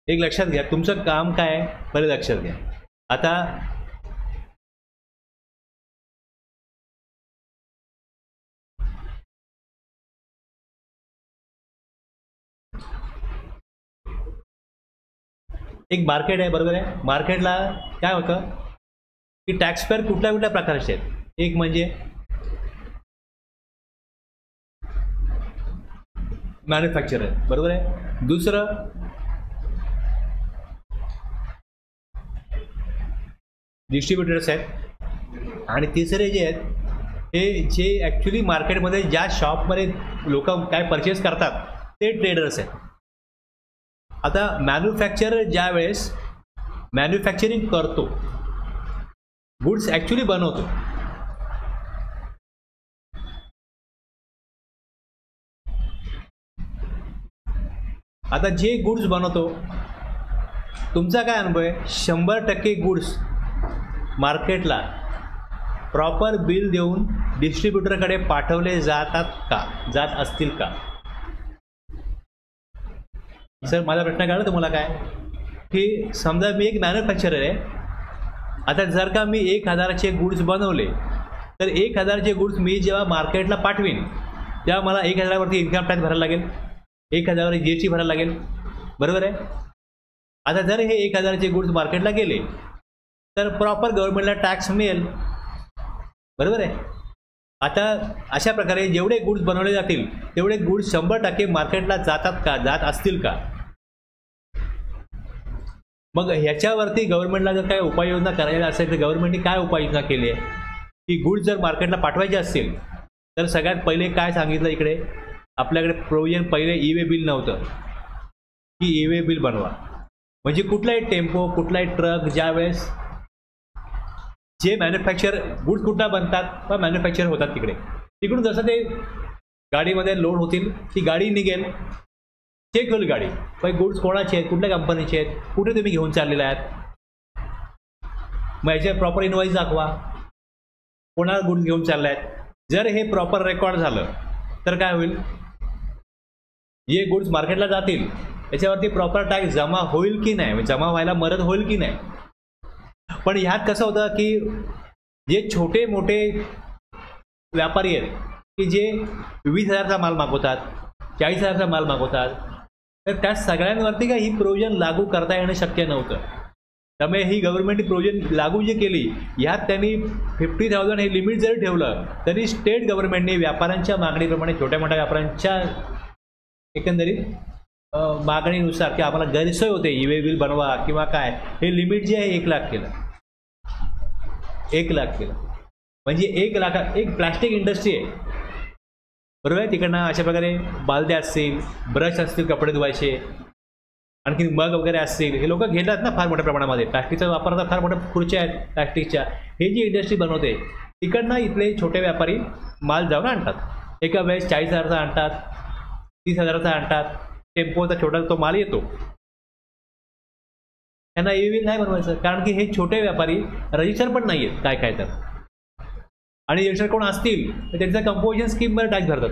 एक लक्षात घ्या, तुमचं काम काय आहे पहिले लक्षात घ्या. आता एक मार्केट आहे, बरोबर आहे. मार्केटला काय होतं की टॅक्स पेअर कुठल्या कुठल्या प्रकारचे आहेत. एक म्हणजे मॅन्युफॅक्चरर, बरोबर आहे. दुसरं डिस्ट्रीब्युटर्स आहेत. आणि तिसरे जे आहेत हे जे ॲक्च्युली मार्केटमध्ये ज्या शॉपमध्ये लोक काय परचेस करतात ते ट्रेडर्स आहेत. आता मॅन्युफॅक्चरर ज्या वेळेस मॅन्युफॅक्चरिंग करतो, गुड्स ॲक्च्युली बनवतो, आता जे गुड्स बनवतो, तुमचा काय अनुभव आहे, 100% गुड्स मार्केटला प्रॉपर बिल देऊन डिस्ट्रीब्युटरकडे पाठवले जातात का, जात असतील का? सर माझा प्रश्न कळला तुम्हाला काय की समजा मी एक मॅन्युफॅक्चरर आहे. आता जर का मी 1000चे गुड्स बनवले तर 1000चे गुड्स मी जेव्हा मार्केटला पाठवीन तेव्हा मला 1000वरती इन्कम टॅक्स भरायला लागेल, 1000वर GST भरायला लागेल, बरोबर आहे. आता जर हे 1000चे गुड्स मार्केटला गेले तर प्रॉपर गव्हर्नमेंटला टॅक्स मिळेल, बरोबर आहे. आता अशा प्रकारे जेवढे गुड्स बनवले जातील तेवढे गुड्स 100% मार्केटला जातात का, जात असतील का? मग ह्याच्यावरती गव्हर्नमेंटला जर काही उपाययोजना करायला असेल तर गव्हर्नमेंटने काय उपाययोजना केली आहे की गुड्स जर मार्केटला पाठवायचे असतील तर सगळ्यात पहिले काय सांगितलं, इकडे आपल्याकडे प्रोव्हिजन पहिले ई-वे बिल नव्हतं की ई-वे बिल बनवा. म्हणजे कुठलाही टेम्पो, कुठलाही ट्रक ज्यावेळेस जे मॅन्युफॅक्चर गुड्स कुठला बनतात व मॅन्युफॅक्चर होतात तिकडून जसं ते गाडीमध्ये लोड होतील ती गाडी निघेल, चेक होईल गाडी, पण गुड्स कोणाचे आहेत, कुठल्या कंपनीचे आहेत, कुठे तुम्ही घेऊन चाललेले आहेत, मग याचे प्रॉपर इनवॉइस दाखवा, कोणाला गुड्स घेऊन चालले आहेत. जर हे प्रॉपर रेकॉर्ड झालं तर काय होईल, जे गुड्स मार्केटला जातील याच्यावरती प्रॉपर टॅक्स जमा होईल की नाही, जमा व्हायला मदत होईल की नाही. पण ह्यात कसं होतं की जे छोटे मोठे व्यापारी आहेत की जे 20,000चा माल मागवतात, 40,000चा माल मागवतात, तर त्या सगळ्यांवरती काय ही प्रोव्हिजन लागू करता येणं शक्य नव्हतं. त्यामुळे ही गव्हर्नमेंट प्रोव्हिजन लागू जी केली ह्यात त्यांनी 50,000 हे लिमिट जरी ठेवलं तरी स्टेट गव्हर्नमेंटने व्यापाऱ्यांच्या मागणीप्रमाणे, छोट्या मोठ्या व्यापाऱ्यांच्या एकंदरीत मागणीनुसार की आम्हाला गैरसोय होते, ई-वे बिल बनवा किंवा काय, हे लिमिट जे आहे 1,00,000 केलं. 1,00,000 केलं म्हणजे 1,00,000. एक प्लॅस्टिक इंडस्ट्री आहे, बरोबर आहे. तिकडनं अशा प्रकारे बालद्या असतील, ब्रश असतील कपडे धुवायचे, आणखी मग वगैरे असतील, हे लोक घेतात ना फार मोठ्या प्रमाणामध्ये. प्लॅस्टिकचा वापर फार मोठ्या खुर्च्या आहेत प्लॅस्टिकच्या. हे जी इंडस्ट्री बनवते तिकडनं इथले छोटे व्यापारी माल जाऊन आणतात. एका वेळेस 40,000चा आणतात, 30,000चा आणतात, टेम्पोचा छोटा तो माल येतो. त्यांना ई-वे नाही बनवायचं कारण की हे छोटे व्यापारी रजिस्टर पण नाही आहेत काय तर, आणि रजिस्टर कोण असतील तर त्यांच्या कंपोजिशन स्कीमवर टॅक्स भरतात.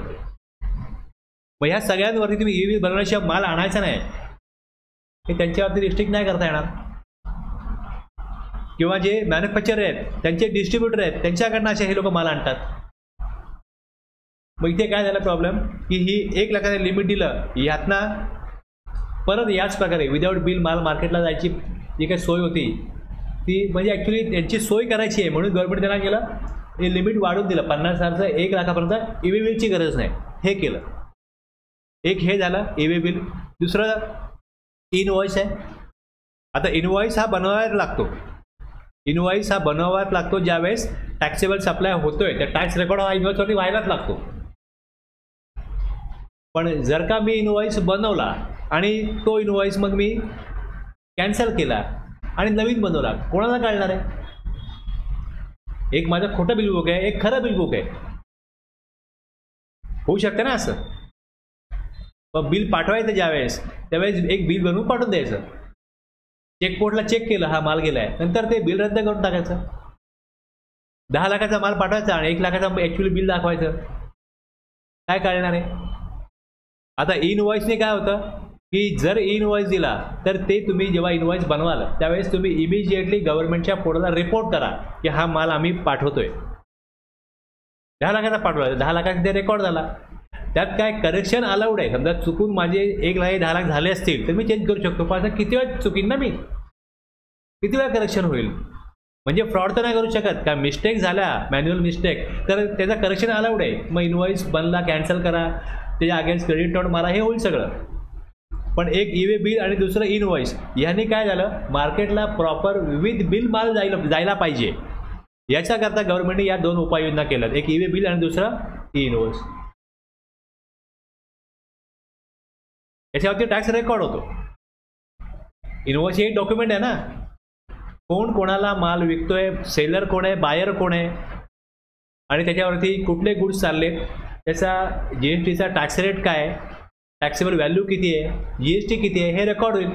मग ह्या सगळ्यांवरती तुम्ही ई-वे बनवण्याशिवाय माल आणायचा नाही हे त्यांच्यावरती रिस्ट्रिक्ट नाही करता येणार. किंवा जे मॅन्युफॅक्चर आहेत त्यांचे डिस्ट्रीब्युटर आहेत त्यांच्याकडनं असे हे लोक माल आणतात. मग इथे काय झालं प्रॉब्लेम की ही 1,00,000 लिमिट दिलं, ह्यातनं परत याच प्रकारे विदाऊट बिल माल मार्केटला जायची जी काही सोय होती ती म्हणजे ॲक्च्युली त्यांची सोय करायची आहे म्हणून गव्हर्नमेंट त्यांना केलं हे लिमिट वाढवून दिलं 50,000चं 1,00,000पर्यंत ई-वे बिलची गरज नाही, हे केलं. एक हे झालं ई-वे बिल. दुसरं इनवॉइस आहे. आता इनवॉइस हा बनवायला लागतो, इनवॉइस हा बनवायला लागतो ज्यावेळेस टॅक्सेबल सप्लाय होतोय त्या टॅक्स रेकॉर्ड हा इनवॉइसवरती व्हायलाच लागतो. पण जर का मी इनवॉइस बनवला आणि तो इनवॉइस मग मी कॅन्सल केला आणि नवीन बनवला, कोणाला कळणार आहे? एक माझं खोटं बिल बुक आहे, एक खरं बिल बुक आहे, होऊ शकतं ना असं. मग बिल पाठवायचं ज्यावेळेस त्यावेळेस एक बिल बनवून पाठवून द्यायचं, चेकपोर्टला चेक केलं हा माल गेलाय, नंतर ते बिल रद्द करून टाकायचं. 10,00,000चा माल पाठवायचा आणि 1,00,000चा ॲक्च्युअली बिल दाखवायचं, काय कळणार आहे? आता इनवॉइसने काय होतं की जर इनवॉइस दिला तर ते तुम्ही जेव्हा इनवॉइस बनवाल त्यावेळेस तुम्ही इमिजिएटली गव्हर्नमेंटच्या पोर्टलला रिपोर्ट करा की हा माल आम्ही पाठवतोय. 10 लाखाचा पाठवला, 10 लाखाचा ते रेकॉर्ड झाला. त्यात काय करेक्शन अलाउड आहे. समजा चुकून माझे 1 लाख 10 लाख झाले असतील तर मी चेंज करू शकतो. पण असं किती वेळ चुकीन ना, मी किती वेळा करेक्शन होईल. म्हणजे फ्रॉड तर नाही करू शकत का. मिस्टेक झाल्या, मॅन्युअल मिस्टेक, तर त्याचा करेक्शन अलाउड आहे. मग इनवॉइस बनला कॅन्सल करा, त्याच्या अगेन्स्ट क्रेडिट नोट मारा, हे होईल सगळं. पण एक ई-वे बिल आणि दुसरं इनवॉइस, ह्याने काय झालं, मार्केटला प्रॉपर विविध बिल माल जायला पाहिजे. याच्याकरता गव्हर्नमेंटने या 2 उपाययोजना केल्यात, एक ई-वे बिल आणि दुसरं इनवॉइस. याच्यावरती टॅक्स रेकॉर्ड होतो. इनवॉइस हे एक डॉक्युमेंट आहे ना, कोण कोणाला माल विकतोय, सेलर कोण आहे, बायर कोण आहे, आणि त्याच्यावरती कुठले गुड्स चाललेत, त्याचा GSTचा टॅक्स रेट काय आहे, टॅक्सेबल व्हॅल्यू किती आहे, GST किती आहे, हे रेकॉर्ड होईल.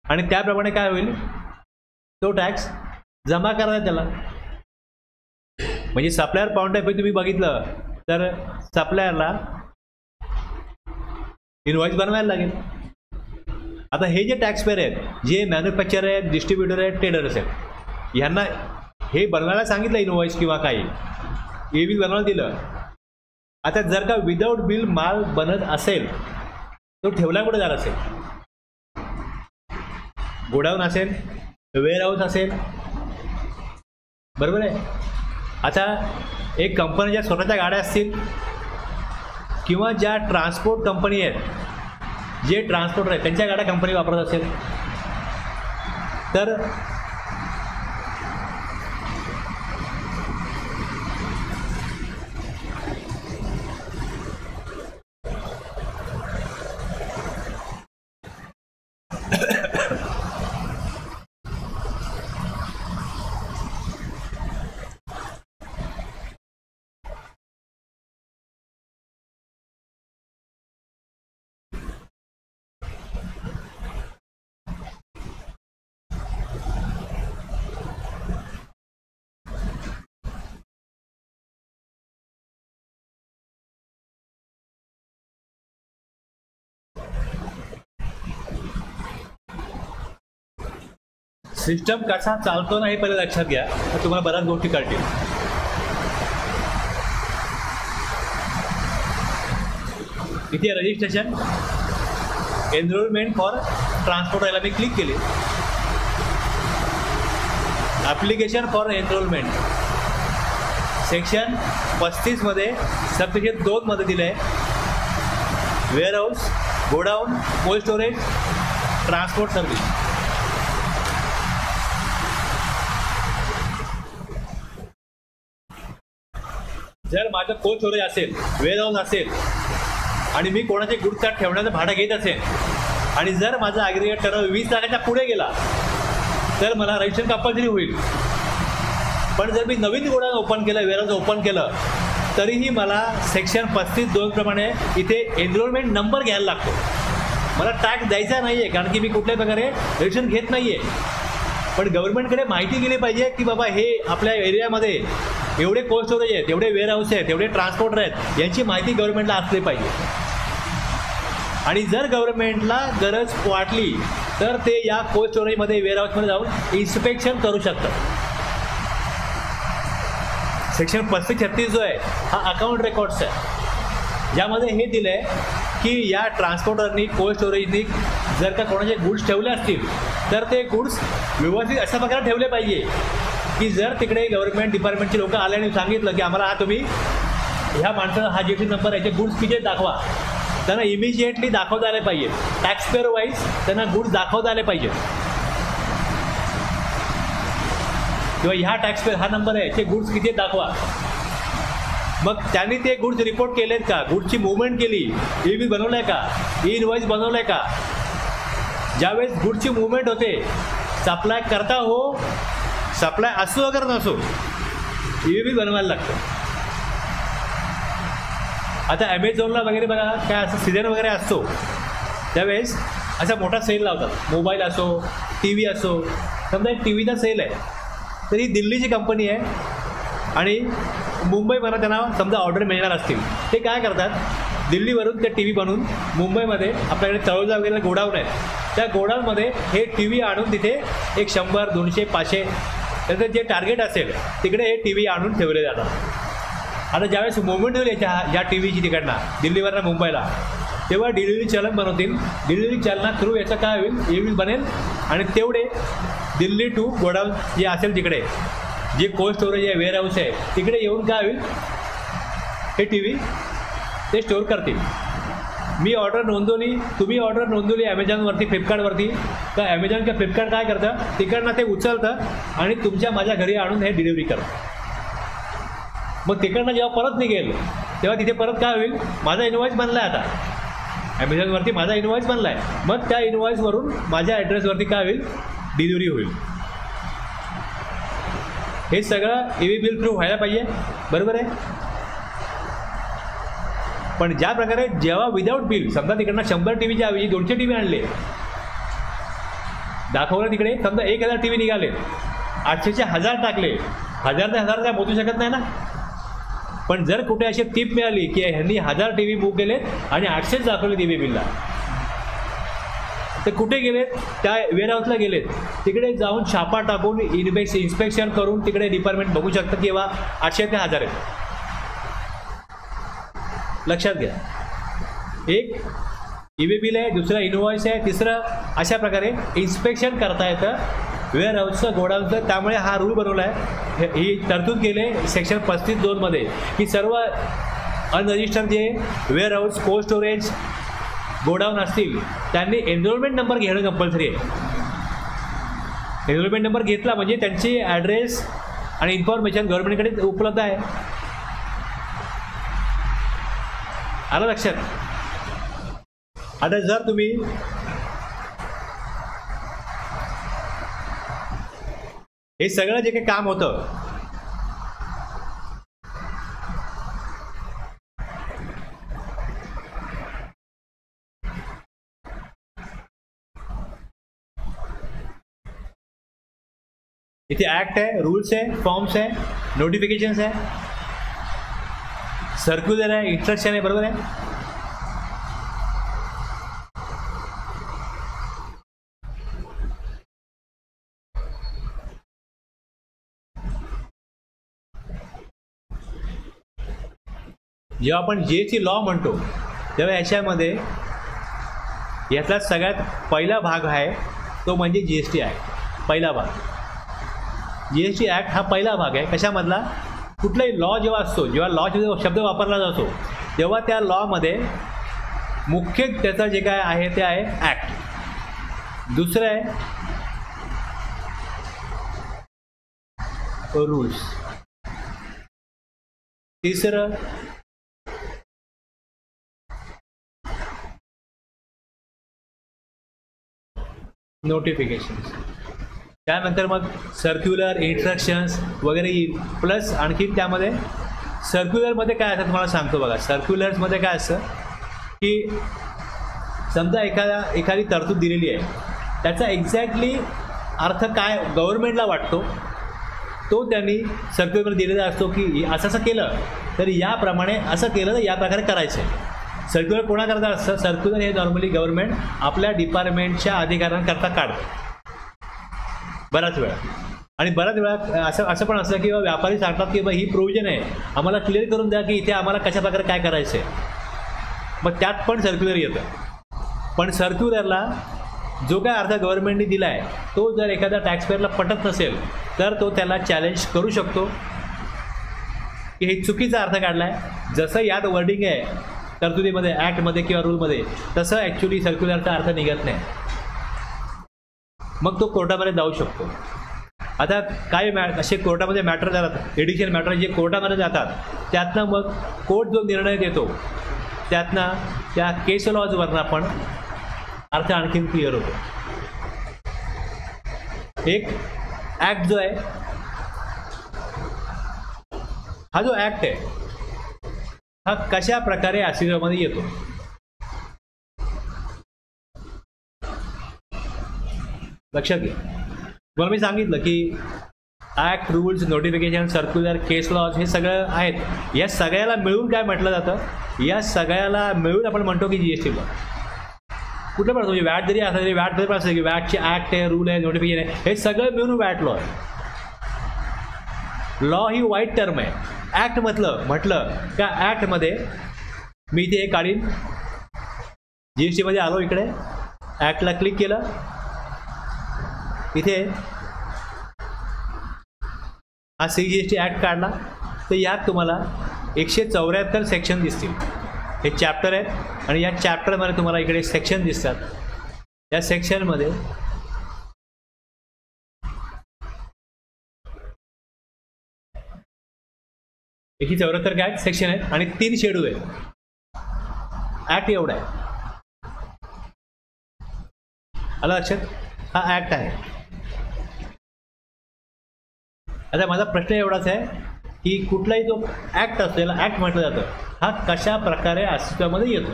आणि त्याप्रमाणे काय होईल, तो टॅक्स जमा करा त्याला. म्हणजे सप्लायर पॉईंट ऑफ व्ह्यू तुम्ही बघितलं तर सप्लायरला इनवॉइस बनवायला लागेल. आता हे जे टॅक्स पेअर आहेत, जे मॅन्युफॅक्चर आहेत, डिस्ट्रीब्युटर आहेत, ट्रेडर्स आहेत, ह्यांना हे बनवायला सांगितलं इनवॉइस किंवा काही बिल बनवायला दिलं. आता जर का विदाऊट बिल माल बनत असेल तो ठेवला कुठे जात असेल, गोडाऊन असेल, वेअर हाऊस असेल, बरोबर आहे. आता एक कंपनीच्या स्वतःच्या गाड्या असतील किंवा ज्या ट्रान्सपोर्ट कंपनी आहेत, जे ट्रान्सपोर्टर आहेत त्यांच्या गाड्या कंपनी वापरत असेल तर सिस्टम कसा चालतो ना हे पहिले लक्षात घ्या, तर तुम्हाला बऱ्याच गोष्टी कळतील. इथे रजिस्ट्रेशन, एनरोलमेंट फॉर ट्रान्सपोर्ट, याला मी क्लिक केले. ॲप्लिकेशन फॉर एनरोलमेंट सेक्शन 35 मध्ये सबसेक्शन 2 मध्ये दिलं आहे, warehouse, godown, cold storage, transport service. जर माझं कोल्ड स्टोरेज असेल, वेअर हाऊस असेल आणि मी कोणाचे गुड्स त्यात ठेवण्याचं भाडं घेत असेल आणि जर माझा ॲग्रिगेट टर्नओव्हर 20 लाखाच्या पुढे गेला तर मला रजिस्ट्रेशन कंपल्सरी होईल. पण जर मी नवीन गोडाऊन ओपन केलं, वेअर हाऊस ओपन केलं, तरीही मला सेक्शन 35(2) प्रमाणे इथे एनरोलमेंट नंबर घ्यायला लागतो. मला टॅक्स द्यायचा नाही आहे, कारण की मी कुठल्याही प्रकारे रजिस्ट्रेशन घेत नाही आहे. पण गव्हर्नमेंटकडे माहिती गेली पाहिजे की बाबा हे आपल्या एरियामध्ये एवढे कोल्ड स्टोरेज आहेत, एवढे वेअर हाऊस आहेत, एवढे ट्रान्सपोर्टर आहेत, यांची माहिती गव्हर्नमेंटला असली पाहिजे. आणि जर गव्हर्नमेंटला गरज वाटली तर ते या कोल्ड स्टोरेजमध्ये, वेअर हाऊसमध्ये जाऊन इन्स्पेक्शन करू शकतात. सेक्शन 35-36 जो आहे हा अकाउंट रेकॉर्ड्स आहे, ज्यामध्ये हे दिलं आहे की या ट्रान्सपोर्टरनी, कोल्ड स्टोरेजनी जर का कोणाचे गुड्स ठेवले असतील तर ते गुड्स व्यवस्थित अशा प्रकारे ठेवले पाहिजे की जर तिकडे गव्हर्नमेंट डिपार्टमेंटचे लोक आले आणि सांगितलं की आम्हाला हा तुम्ही ह्या माणसाचा हा GST नंबर याचे गुड्स किती दाखवा, त्यांना इमिजिएटली दाखवता आले पाहिजे. टॅक्स पेअर वाईज त्यांना गुड्स दाखवता आले पाहिजे. किंवा ह्या टॅक्स पेअर हा नंबर आहे, ते गुड्स किती दाखवा. मग त्यांनी ते गुड्स रिपोर्ट केलेत का, गुड्सची मुवमेंट केली, ई-बिल बनवलं आहे का, इनवॉइस बनवलं आहे का. ज्यावेळेस गुड्सची मुवमेंट होते, सप्लाय करता हो, सप्लाय असो अगर नसो, ई-बिल बनवायला लागतं. आता ॲमेझॉनला वगैरे बघा, काय असं सीझन वगैरे असतो त्यावेळेस असा मोठा सेल लावतात. मोबाईल असो, TV असो. समजा एक TVचा सेल आहे, तर ही दिल्लीची कंपनी आहे आणि मुंबईमध्ये त्यांना समजा ऑर्डर मिळणार असतील, ते काय करतात, दिल्लीवरून ते टी व्ही बनवून मुंबईमध्ये आपल्याकडे तळोजा वगैरे गोडाऊन आहेत, त्या गोडाऊनमध्ये हे टी व्ही आणून तिथे एक 100, 200, 500 त्याचं जे टार्गेट असेल तिकडे हे टी व्ही आणून ठेवले जातात. आता ज्यावेळेस मुवमेंट होईल या टी व्हीची तिकडनं दिल्लीवरनं मुंबईला, तेव्हा डिलिव्हरी चलन बनवतील. डिलिव्हरी चलना थ्रू याचं काय होईल, ई बनेल आणि तेवढे दिल्ली टू गोडाऊन जे असेल तिकडे जे कोल्ड स्टोरेज आहे, वेअर हाऊस आहे, तिकडे येऊन काय होईल, हे टी व्ही ते स्टोअर करतील. मी ऑर्डर नोंदवली, तुम्ही ऑर्डर नोंदवली ॲमेझॉनवरती, फ्लिपकार्टवरती, तर ॲमेझॉन किंवा फ्लिपकार्ट काय करतं, तिकडनं ते उचलतं आणि तुमच्या माझ्या घरी आणून हे डिलिव्हरी करतं. मग तिकडनं जेव्हा परत निघेल तेव्हा तिथे परत काय होईल, माझा इनवॉइस बनला आहे आता ॲमेझॉनवरती, माझा इनवॉइस बनला आहे. मग त्या इनवॉइसवरून माझ्या ॲड्रेसवरती काय होईल, डिलिव्हरी होईल. हे सगळं EV बिल थ्रू व्हायला पाहिजे, बरोबर आहे. पण ज्या प्रकारे जेव्हा विदाऊट बिल, समजा तिकडनं 100 टी व्हीच्या ऐवजी 200 टी व्ही आणले, दाखवलं तिकडे, समजा 1000 टी व्ही निघाले, 800चे 1000 टाकले, 1000 ते 1000 काय मोजू शकत नाही ना. पण जर कुठे अशी टीप मिळाली की ह्यांनी 1000 टी व्ही बुक केलेत आणि 800 दाखवले EV बिलला, तर कुठे गेलेत, त्या वेअरहाऊसला गेलेत, तिकडे जाऊन छापा टाकून इन्स्पेक्शन करून तिकडे डिपार्टमेंट बघू शकतं की बाबा 800 ते 1000 आहेत. लक्षात घ्या, एक EV बिल आहे, दुसरं इनवॉइस आहे, तिसरं अशा प्रकारे इन्स्पेक्शन करता येतं वेअरहाऊसचं, गोडाऊनचं. त्यामुळे हा रूल बनवला आहे, ही तरतूद केले सेक्शन 35(2) मध्ये की सर्व अनरजिस्टर्ड जे वेअरहाऊस, कोल्ड स्टोरेज, गोडाऊन असतील त्यांनी एनरोलमेंट नंबर घेणं कंपल्सरी आहे. एनरोलमेंट नंबर घेतला म्हणजे त्यांची ॲड्रेस आणि इन्फॉर्मेशन गव्हर्नमेंटकडे उपलब्ध आहे. आलं लक्षात. आता जर तुम्ही हे सगळं जे काही काम होतं, इथे ऍक्ट आहे, रूल्स आहे, फॉर्म्स आहे, नोटिफिकेशन्स आहे, सर्क्युलर आहे, इन्स्ट्रक्शन आहे, बरोबर आहे. जेव्हा आपण GST लॉ म्हणतो तेव्हा याच्यामध्ये यातला सगळ्यात पहिला भाग आहे तो म्हणजे GST ॲक्ट. पहिला भाग GST ॲक्ट हा पहिला भाग आहे. कशामधला, कुठलाही लॉ जेव्हा असतो, जेव्हा लॉ शब्द वापरला जातो तेव्हा त्या लॉमध्ये मुख्य त्याचं जे काय आहे ते आहे ॲक्ट. दुसरं आहे रूल्स, तिसरं नोटिफिकेशन्स, त्यानंतर मग सर्क्युलर, इन्स्ट्रक्शन्स वगैरे येईल. प्लस आणखी त्यामध्ये सर्क्युलरमध्ये काय असतं तुम्हाला सांगतो बघा. सर्क्युलर्समध्ये काय असतं की समजा एखादी तरतूद दिलेली आहे, त्याचा एक्झॅक्टली अर्थ काय गव्हर्नमेंटला वाटतो तो त्यांनी सर्क्युलर दिलेला असतो की असं असं केलं तर याप्रमाणे असं केलं तर या प्रकारे करायचं आहे. सर्क्युलर कोणाकरता असतं, सर्क्युलर हे नॉर्मली गव्हर्नमेंट आपल्या डिपार्टमेंटच्या अधिकाऱ्यांकरता काढतं बऱ्याच वेळा. आणि बऱ्याच वेळा असं पण असतं की व्यापारी सांगतात की ही प्रोव्हिजन आहे, आम्हाला क्लिअर करून द्या की इथे आम्हाला कशा प्रकारे काय करायचं आहे. मग त्यात पण सर्क्युलर येतं. पण सर्क्युलरला जो काय अर्थ गव्हर्नमेंटने दिला आहे तो जर एखाद्या टॅक्सपेअरला पटत नसेल तर तो त्याला चॅलेंज करू शकतो की हे चुकीचा अर्थ काढला आहे. जसं यात वर्डिंग आहे तरतुदीमध्ये, ॲक्टमध्ये किंवा रूलमध्ये, तसं ॲक्च्युली सर्क्युलरचा अर्थ निघत नाही. मग तो कोर्टामध्ये जाऊ शकतो. आता काही असे कोर्टामध्ये मॅटर जातात, एडिशनल मॅटर जे कोर्टामध्ये जातात, त्यातनं मग कोर्ट जो निर्णय देतो त्यातनं त्या केस लॉजवरनं आपण अर्थ आणखीन क्लिअर होतो. एक ॲक्ट जो आहे, हा जो ॲक्ट आहे हा कशा प्रकारे अस्तित्वामध्ये येतो. लक्षात घ्या, तुम्हाला मी सांगितलं की ॲक्ट, रूल्स, नोटिफिकेशन, सर्क्युलर, केस लॉज हे सगळं आहेत. या सगळ्याला मिळून काय म्हटलं जातं, या सगळ्याला मिळून आपण म्हणतो की GST लॉ. कुठलं पण म्हणजे वॅट जरी असलं तरी वॅट जरी पण असलं की वॅटचे ॲक्ट आहे, रूल आहे, नोटिफिकेशन आहे, हे सगळं मिळून वॅट लॉ आहे. लॉ ही वाईट टर्म आहे. ॲक्ट म्हटलं का ॲक्टमध्ये मी इथे हे काढीन, GST मध्ये आलो, इकडे ॲक्टला क्लिक केलं, इथे हा CGST ॲक्ट काढला, तर यात तुम्हाला 174 सेक्शन दिसतील. हे चॅप्टर आहेत आणि या चॅप्टरमध्ये तुम्हाला इकडे सेक्शन दिसतात. या सेक्शनमध्ये एकशे 74 काय सेक्शन आहेत आणि 3 शेड्यूल आहेत. ॲक्ट एवढा आहे. आलं लक्षात? हा ॲक्ट आहे. आता माझा प्रश्न एवढाच आहे की कुठलाही जो ॲक्ट असतो याला ॲक्ट म्हटलं जातं, हा कशा प्रकारे अस्तित्वामध्ये येतो,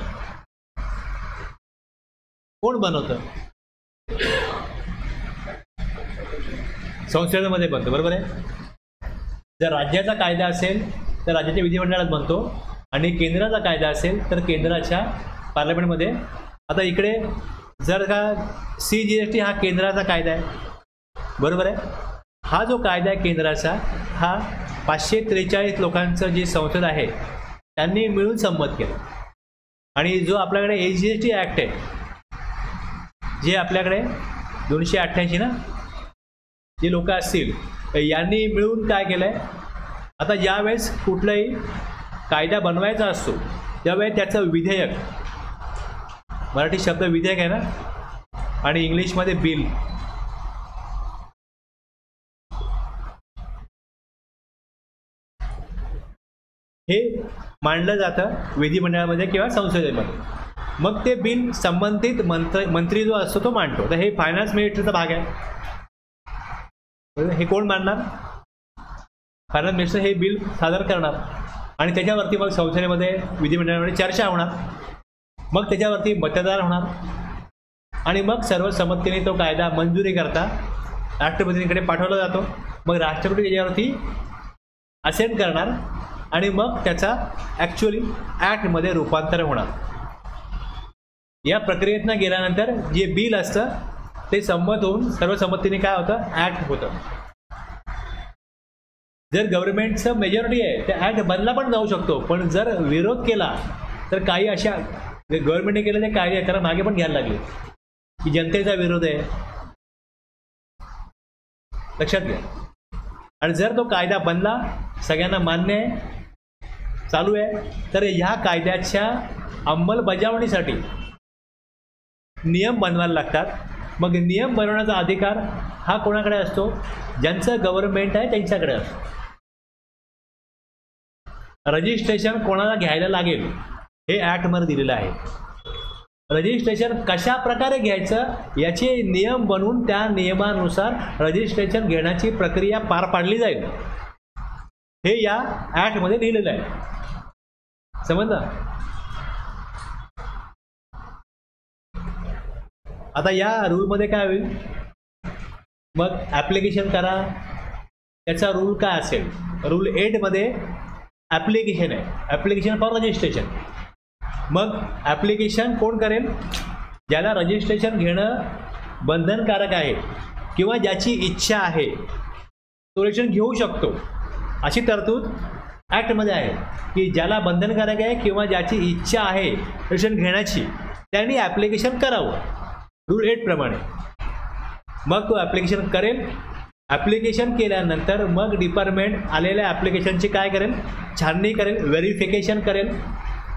कोण बनवतं? संसदेमध्ये बनतो, बरोबर आहे. जर राज्याचा कायदा असेल तर राज्याच्या विधिमंडळात बनतो आणि केंद्राचा कायदा असेल तर केंद्राच्या पार्लमेंटमध्ये. आता इकडे जर का CGST हा केंद्राचा कायदा आहे, बरोबर आहे. हा जो कायदा आहे केंद्राचा, हा 543 लोकांचं जे संसद आहे त्यांनी मिळून संमत केलं. आणि जो आपल्याकडे SGST ॲक्ट आहे, जे आपल्याकडे 288 ना, जे लोक असतील यांनी मिळून काय केलं आहे, आता ज्यावेळेस कुठलाही कायदा बनवायचा असतो त्यावेळेस त्याचं विधेयक, मराठी शब्द विधेयक आहे ना आणि इंग्लिशमध्ये बिल, हे मांडलं जातं विधिमंडळामध्ये किंवा संसदेमध्ये. मग ते बिल संबंधित मंत्री जो असतो तो मांडतो. तर हे फायनान्स मिनिस्टरचा भाग आहे. हे कोण मांडणार? फायनान्स मिनिस्टर हे बिल सादर करणार आणि त्याच्यावरती मग संसदेमध्ये विधिमंडळामध्ये चर्चा होणार, मग त्याच्यावरती मतदान होणार आणि मग सर्वसंमतीने तो कायदा मंजुरी करता राष्ट्रपतींकडे पाठवला जातो. मग राष्ट्रपती त्याच्यावरती असेंट करणार आणि मग त्याचा ॲक्च्युअली ॲक्टमध्ये रूपांतर होणार. या प्रक्रियेतनं गेल्यानंतर जे बिल असतं ते संमत होऊन सर्वसंमतीने काय होतं, ॲक्ट होतं. जर गव्हर्नमेंटचं मेजॉरिटी आहे तर ॲक्ट बनला पण जाऊ शकतो, पण जर विरोध केला तर काही अशा गव्हर्नमेंटने केलेले कायदे आहेत त्याला मागे पण घ्यायला लागले की जनतेचा विरोध आहे, लक्षात घ्या. आणि जर तो कायदा बनला, सगळ्यांना मान्य आहे, चालू आहे, तर ह्या कायद्याच्या अंमलबजावणीसाठी नियम बनवायला लागतात. मग नियम बनवण्याचा अधिकार हा कोणाकडे असतो? ज्यांचं गव्हर्नमेंट आहे त्यांच्याकडे असतो. रजिस्ट्रेशन कोणाला घ्यायला लागेल हे ॲक्टमध्ये दिलेलं आहे. रजिस्ट्रेशन कशा प्रकारे घ्यायचं याचे नियम बनवून त्या नियमानुसार रजिस्ट्रेशन घेण्याची प्रक्रिया पार पाडली जाईल, हे या ॲक्टमध्ये लिहिलेलं आहे. समजलं? आता या रूलमध्ये काय होईल, मग ॲप्लिकेशन करा, त्याचा रूल काय असेल? रूल 8 मध्ये ॲप्लिकेशन आहे, ॲप्लिकेशन फॉर रजिस्ट्रेशन. मग ॲप्लिकेशन कोण करेल? ज्याला रजिस्ट्रेशन घेणं बंधनकारक आहे किंवा ज्याची इच्छा आहे तो रजिस्ट्रेशन घेऊ शकतो, अशी तरतूद ॲक्टमध्ये आहे की ज्याला बंधनकारक आहे किंवा ज्याची इच्छा आहे रजिस्ट्रेशन घेण्याची त्यांनी ॲप्लिकेशन करावं रूल 8 प्रमाणे. मग तो ॲप्लिकेशन करेल. ॲप्लिकेशन केल्यानंतर मग डिपार्टमेंट आलेल्या ॲप्लिकेशनची काय करेल? छाननी करेल, व्हेरिफिकेशन करेल,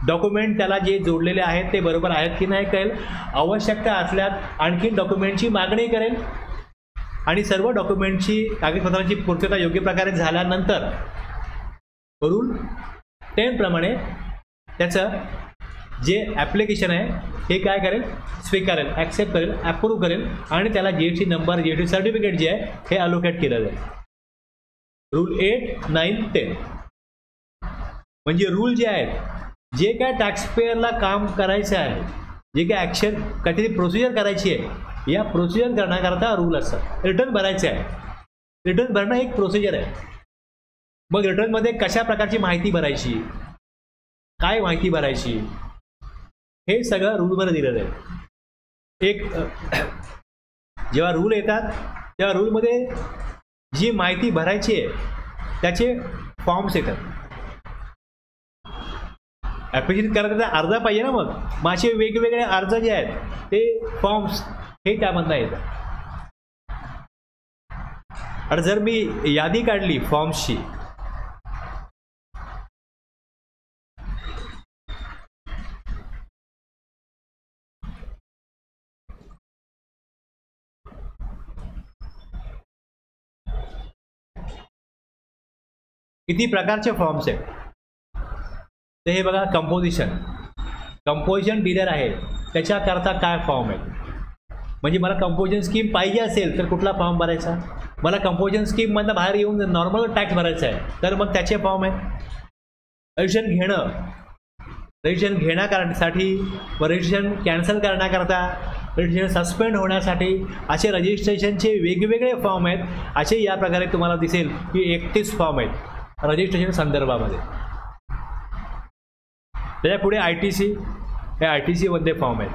डॉक्युमेंट त्याला जे जोडलेले आहेत ते बरोबर आहेत की नाही करेल, आवश्यकता असल्यास आणखी डॉक्युमेंटची मागणी करेल आणि सर्व डॉक्युमेंटची कागदपत्रांची पूर्तता योग्य प्रकारे झाल्यानंतर रूल 10 प्रमाणे त्याचं जे ॲप्लिकेशन आहे हे काय करेल? स्वीकारेल, ॲक्सेप्ट करेल, ॲप्रूव्ह करेल आणि त्याला GST नंबर, GST सर्टिफिकेट जे आहे हे अलोकेट केलं जाईल. रूल 8, 9, 10 म्हणजे रूल जे आहेत, जे काय टॅक्सपेअरला काम करायचं आहे, जे काय ॲक्शन काहीतरी प्रोसिजर करायची आहे, या प्रोसिजर करण्याकरता रूल असतात. रिटर्न भरायचे आहे, रिटर्न भरणं एक प्रोसिजर आहे. मग रिटर्नमध्ये कशा प्रकारची माहिती भरायची, काय माहिती भरायची, हे सगळं रूलमध्ये दिलेलं आहे. एक जेव्हा रूल येतात तेव्हा रूलमध्ये जी माहिती भरायची आहे त्याचे फॉर्म्स येतात. ॲप्लिकेशन करायचा अर्ज पाहिजे ना, मग असे वेगवेगळे अर्ज जे आहेत ते फॉर्म्स हे त्यामधनं येतात. आणि जर मी यादी काढली फॉर्म्सची, किती प्रकारचे फॉर्म्स आहेत ते हे बघा. कंपोजिशन डीलर आहे त्याच्याकरता काय फॉर्म आहे. म्हणजे मला कंपोजिशन स्कीम पाहिजे असेल तर कुठला फॉर्म भरायचा, मला कंपोजिशन स्कीममधनं बाहेर येऊन नॉर्मल टॅक्स भरायचा आहे तर मग त्याचे फॉर्म आहे. रजिस्ट्रेशन घेण्यासाठी व रजिस्ट्रेशन कॅन्सल करण्याकरता, रजिस्ट्रेशन सस्पेंड होण्यासाठी असे रजिस्ट्रेशनचे वेगवेगळे फॉर्म आहेत. असे या प्रकारे तुम्हाला दिसेल की 31 फॉर्म आहेत रजिस्ट्रेशन संदर्भामध्ये. त्याच्या पुढे ITC, हे ITC मध्ये फॉर्म आहेत.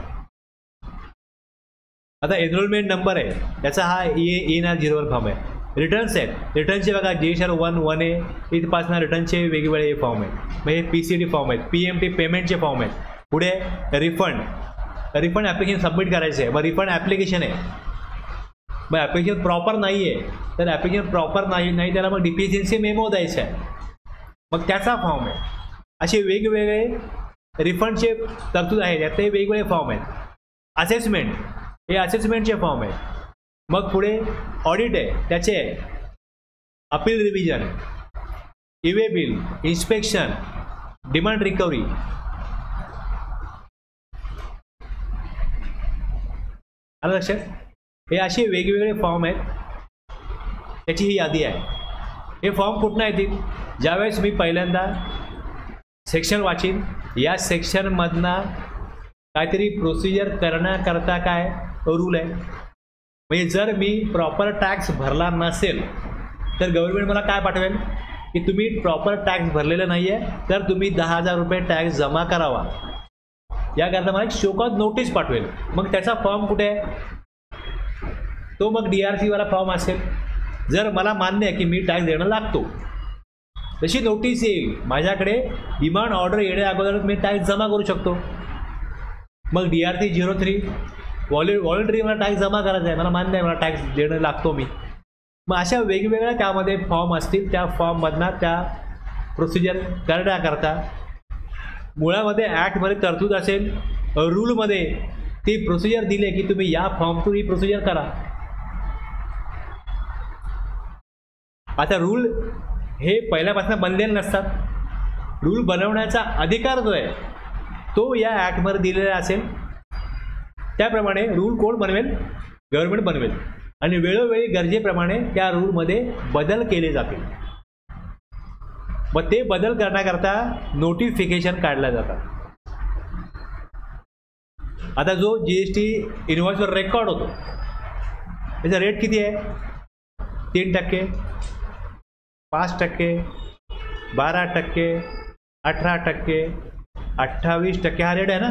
आता एनरोलमेंट नंबर आहे त्याचा हा ENR0 फॉर्म आहे. रिटर्न्स आहेत, रिटर्नचे बघा GSR 1A इथपासनं रिटर्नचे वेगवेगळे फॉर्म आहेत. मग हे PCD फॉर्म आहेत, PMT पेमेंटचे फॉर्म आहेत. पुढे रिफंड ॲप्लिकेशन सबमिट करायचं आहे. मग रिफंड ॲप्लिकेशन आहे. मग ॲप्लिकेशन प्रॉपर नाही आहे तर ॲप्लिकेशन प्रॉपर नाही त्याला मग डिफिशियन्सी मेमो द्यायचा आहे, मग त्याचा फॉर्म आहे. असे वेगवेगळे रिफंडचे तरतूद आहेत, यातले वेगवेगळे फॉर्म आहेत. असेसमेंट, हे असेसमेंटचे फॉर्म आहेत. मग पुढे ऑडिट आहे त्याचे, appeal revision, e way bill, inspection, demand recovery. आलं लक्षात. हे असे वेगवेगळे फॉर्म आहेत, त्याची ही यादी आहे. हे फॉर्म कुठनं येतील, ज्यावेळेस मी पहिल्यांदा सेक्शन वाचीन, या सेक्शनमधनं काहीतरी प्रोसिजर करण्याकरता काय रूल आहे. म्हणजे जर मी प्रॉपर टॅक्स भरला नसेल तर गव्हर्नमेंट मला काय पाठवेल की तुम्ही प्रॉपर टॅक्स भरलेलं नाही आहे तर तुम्ही 10,000 रुपये टॅक्स जमा करावा, याकरता मला एक शोकॉज नोटीस पाठवेल. मग त्याचा फॉर्म कुठे आहे, तो मग DRC वाला फॉर्म असेल. जर मला मान्य आहे की मी टॅक्स देणं लागतो, तशी नोटीस येईल माझ्याकडे, डिमांड ऑर्डर येण्या अगोदर मी टॅक्स जमा करू शकतो. मग DRC 03 व्हॉलंटरी मला टॅक्स जमा करायचा आहे, मला मान्य आहे मला टॅक्स देणं लागतो मी. मग अशा वेगवेगळ्या त्यामध्ये फॉर्म असतील, त्या फॉर्ममधनं त्या प्रोसिजर करण्याकरता मुळामध्ये ॲक्टमध्ये तरतूद असेल, रूलमध्ये ती प्रोसिजर दिली की तुम्ही या फॉर्मतून ही प्रोसिजर करा. आता रूल हे पहिल्यापासून बनलेले नसतात. रूल बनवण्याचा अधिकार जो आहे तो या ॲक्टमध्ये दिलेला असेल. त्याप्रमाणे रूल कोण बनवेल, गव्हर्नमेंट बनवेल. आणि वेळोवेळी गरजेप्रमाणे त्या रूलमध्ये बदल केले जातील. मग ते बदल करण्याकरता नोटिफिकेशन काढल्या जातात. आता जो GST इनव्हॉइसवर रेकॉर्ड होतो त्याचा रेट किती आहे, 3%, 5%, 12%, 18%, 28% हा रेट आहे ना.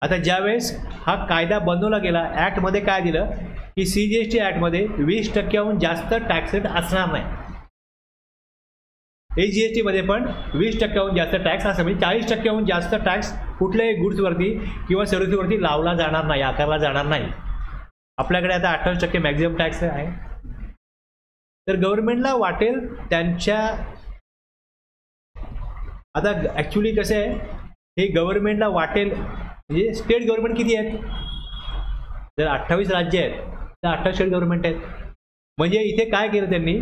आता ज्यावेळेस हा कायदा बनवला गेला, ॲक्टमध्ये काय दिलं की CGST ॲक्टमध्ये 20%हून जास्त टॅक्स रेट असणार नाही. AGSTमध्ये पण 20%हून जास्त टॅक्स असं, म्हणजे 40%हून जास्त टॅक्स कुठल्याही गुड्सवरती किंवा सर्व्हिसवरती लावला जाणार नाही, आकारला जाणार नाही. आपल्याकडे आता 28% मॅक्झिमम टॅक्स आहे. तर गव्हर्नमेंटला वाटेल त्यांच्या, आता ॲक्च्युली कसं आहे, हे गव्हर्नमेंटला वाटेल म्हणजे स्टेट गव्हर्नमेंट किती आहेत, जर 28 राज्य आहेत तर 28 स्टेट गव्हर्नमेंट आहेत. म्हणजे इथे काय केलं त्यांनी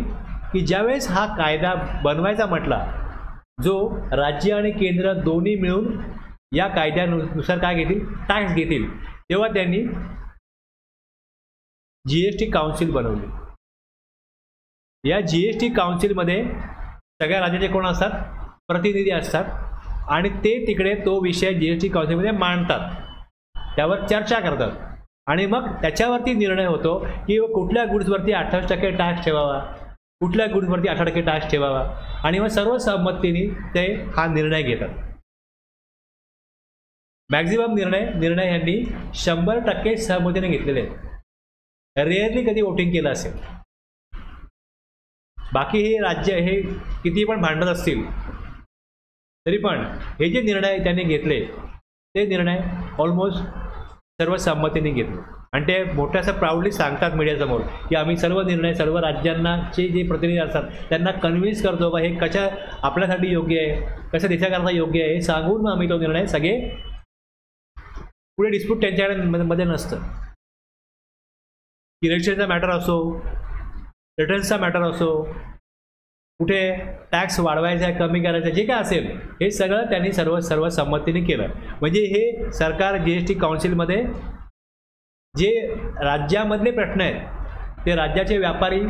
की ज्यावेळेस हा कायदा बनवायचा म्हटला, जो राज्य आणि केंद्र दोन्ही मिळून या कायद्यानुसार काय घेतील, टॅक्स घेतील, तेव्हा त्यांनी GST काउन्सिल बनवली. या GST काउन्सिलमध्ये सगळ्या राज्याचे कोण असतात, प्रतिनिधी असतात, आणि ते तिकडे तो विषय GST काउन्सिलमध्ये मांडतात, त्यावर चर्चा करतात. आणि मग त्याच्यावरती निर्णय होतो की कुठल्या गुड्सवरती 28% टॅक्स ठेवावा, कुठल्या गुड्सवरती 18% टॅक्स ठेवावा, आणि मग सर्वसंमतीने ते हा निर्णय घेतात. मॅक्झिमम निर्णय यांनी 100% सहमतीने घेतलेले आहेत. रेअरली कधी वोटिंग केलं असेल. बाकी हे राज्य हे किती पण भांडत असतील तरी पण हे जे निर्णय त्यांनी घेतले ते निर्णय ऑलमोस्ट सर्व संमतीने घेतले, आणि ते मोठ्या असं प्राऊडली सांगतात मीडियासमोर की आम्ही सर्व निर्णय सर्व राज्यांनाचे जे प्रतिनिधी असतात त्यांना कन्व्हिन्स करतो बा हे कशा आपल्यासाठी योग्य आहे, कसं देशाकरता योग्य आहे हे सांगून आम्ही तो निर्णय सगळे पुढे डिस्प्यूट त्यांच्याकडे मध्ये नसतं. इलेक्शनचा मॅटर असो, रिटर्न्सचा मॅटर असो, कुठे टॅक्स वाढवायचा आहे कमी करायचा जे काय असेल हे सगळं त्यांनी सर्व संमतीने केलं. म्हणजे हे सरकार GST काउन्सिलमध्ये जे राज्यामधले प्रश्न आहेत ते राज्याचे व्यापारी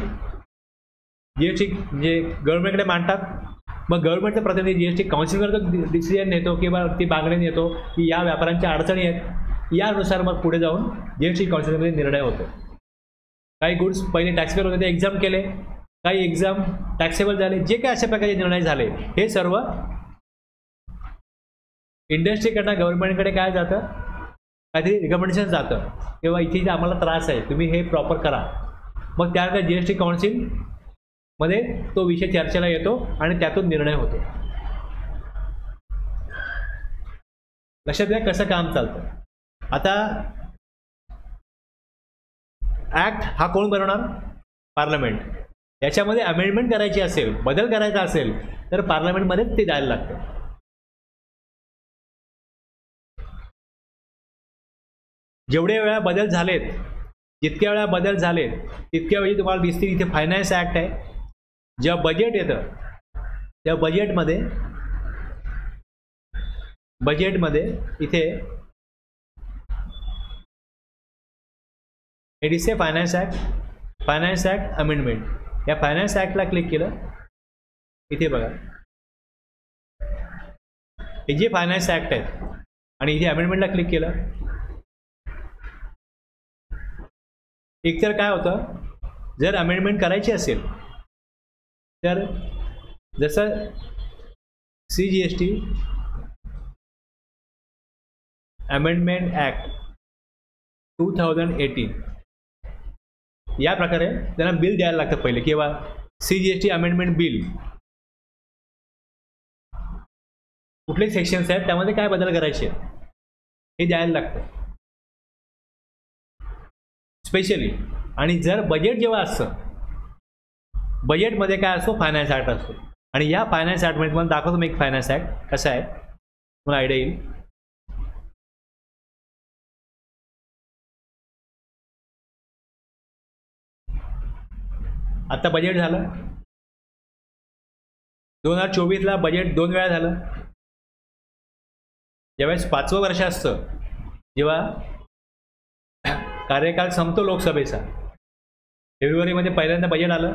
GST म्हणजे गव्हर्नमेंटकडे मांडतात. मग गव्हर्नमेंटचा प्रतिनिधी GST काउन्सिलवर तो डिसिजन नेतो किंवा ती मागणी नेतो की या व्यापाऱ्यांच्या अडचणी आहेत, यानुसार मग पुढे जाऊन GST काउन्सिलमध्ये निर्णय होतो. काही गुड्स पहिले टॅक्सेबल होते ते एक्झाम केले, काही एक्झाम टॅक्सेबल झाले, जे काही अशा प्रकारचे निर्णय झाले हे सर्व इंडस्ट्रीकडनं गव्हर्नमेंटकडे काय जातं, काहीतरी रिकमेंडेशन जातं किंवा इथे आम्हाला त्रास आहे तुम्ही हे प्रॉपर करा. मग त्यानंतर GST काउन्सिलमध्ये तो विषय चर्चेला येतो आणि त्यातून निर्णय होतो. लक्षात घ्या कसं काम चालतं. आता ॲक्ट हा कोण बनवणार? पार्लमेंट. याच्यामध्ये अमेंडमेंट करायची असेल, बदल करायचा असेल तर पार्लमेंटमध्येच ते द्यायला लागतं. जेवढे वेळा बदल झालेत, जितक्या वेळा बदल झालेत तितक्या वेळी तुम्हाला दिसतील इथे फायनान्स ॲक्ट आहे. जेव्हा बजेट येतं त्या बजेटमध्ये इथे it is A finance act amendment. या फायनान्स ॲक्टला क्लिक केलं, इथे बघा हे जे फायनान्स ॲक्ट आहेत आणि इथे अमेंडमेंटला क्लिक केलं. एकतर काय होतं, जर अमेंडमेंट करायची असेल तर जसं CGST अमेंडमेंट ॲक्ट 2018 या प्रकारे त्यांना बिल द्यायला लागतं पहिले, किंवा CGST अमेंडमेंट बिल कुठले सेक्शन्स आहेत त्यामध्ये काय बदल करायचे हे द्यायला लागतं स्पेशली. आणि जर बजेट जेव्हा असतं, बजेटमध्ये काय असतो, फायनान्स ॲक्ट असतो. आणि या फायनान्स ॲक्टमध्ये तुम्हाला दाखवतो मी एक फायनान्स ॲक्ट कसा आहे, तुम्हाला आयडिया येईल. आता बजेट झालं, 2024ला बजेट 2 वेळा झालं. ज्यावेळेस 5वं वर्ष असतं, जेव्हा कार्यकाल संपतो लोकसभेचा, फेब्रुवारीमध्ये पहिल्यांदा बजेट आलं,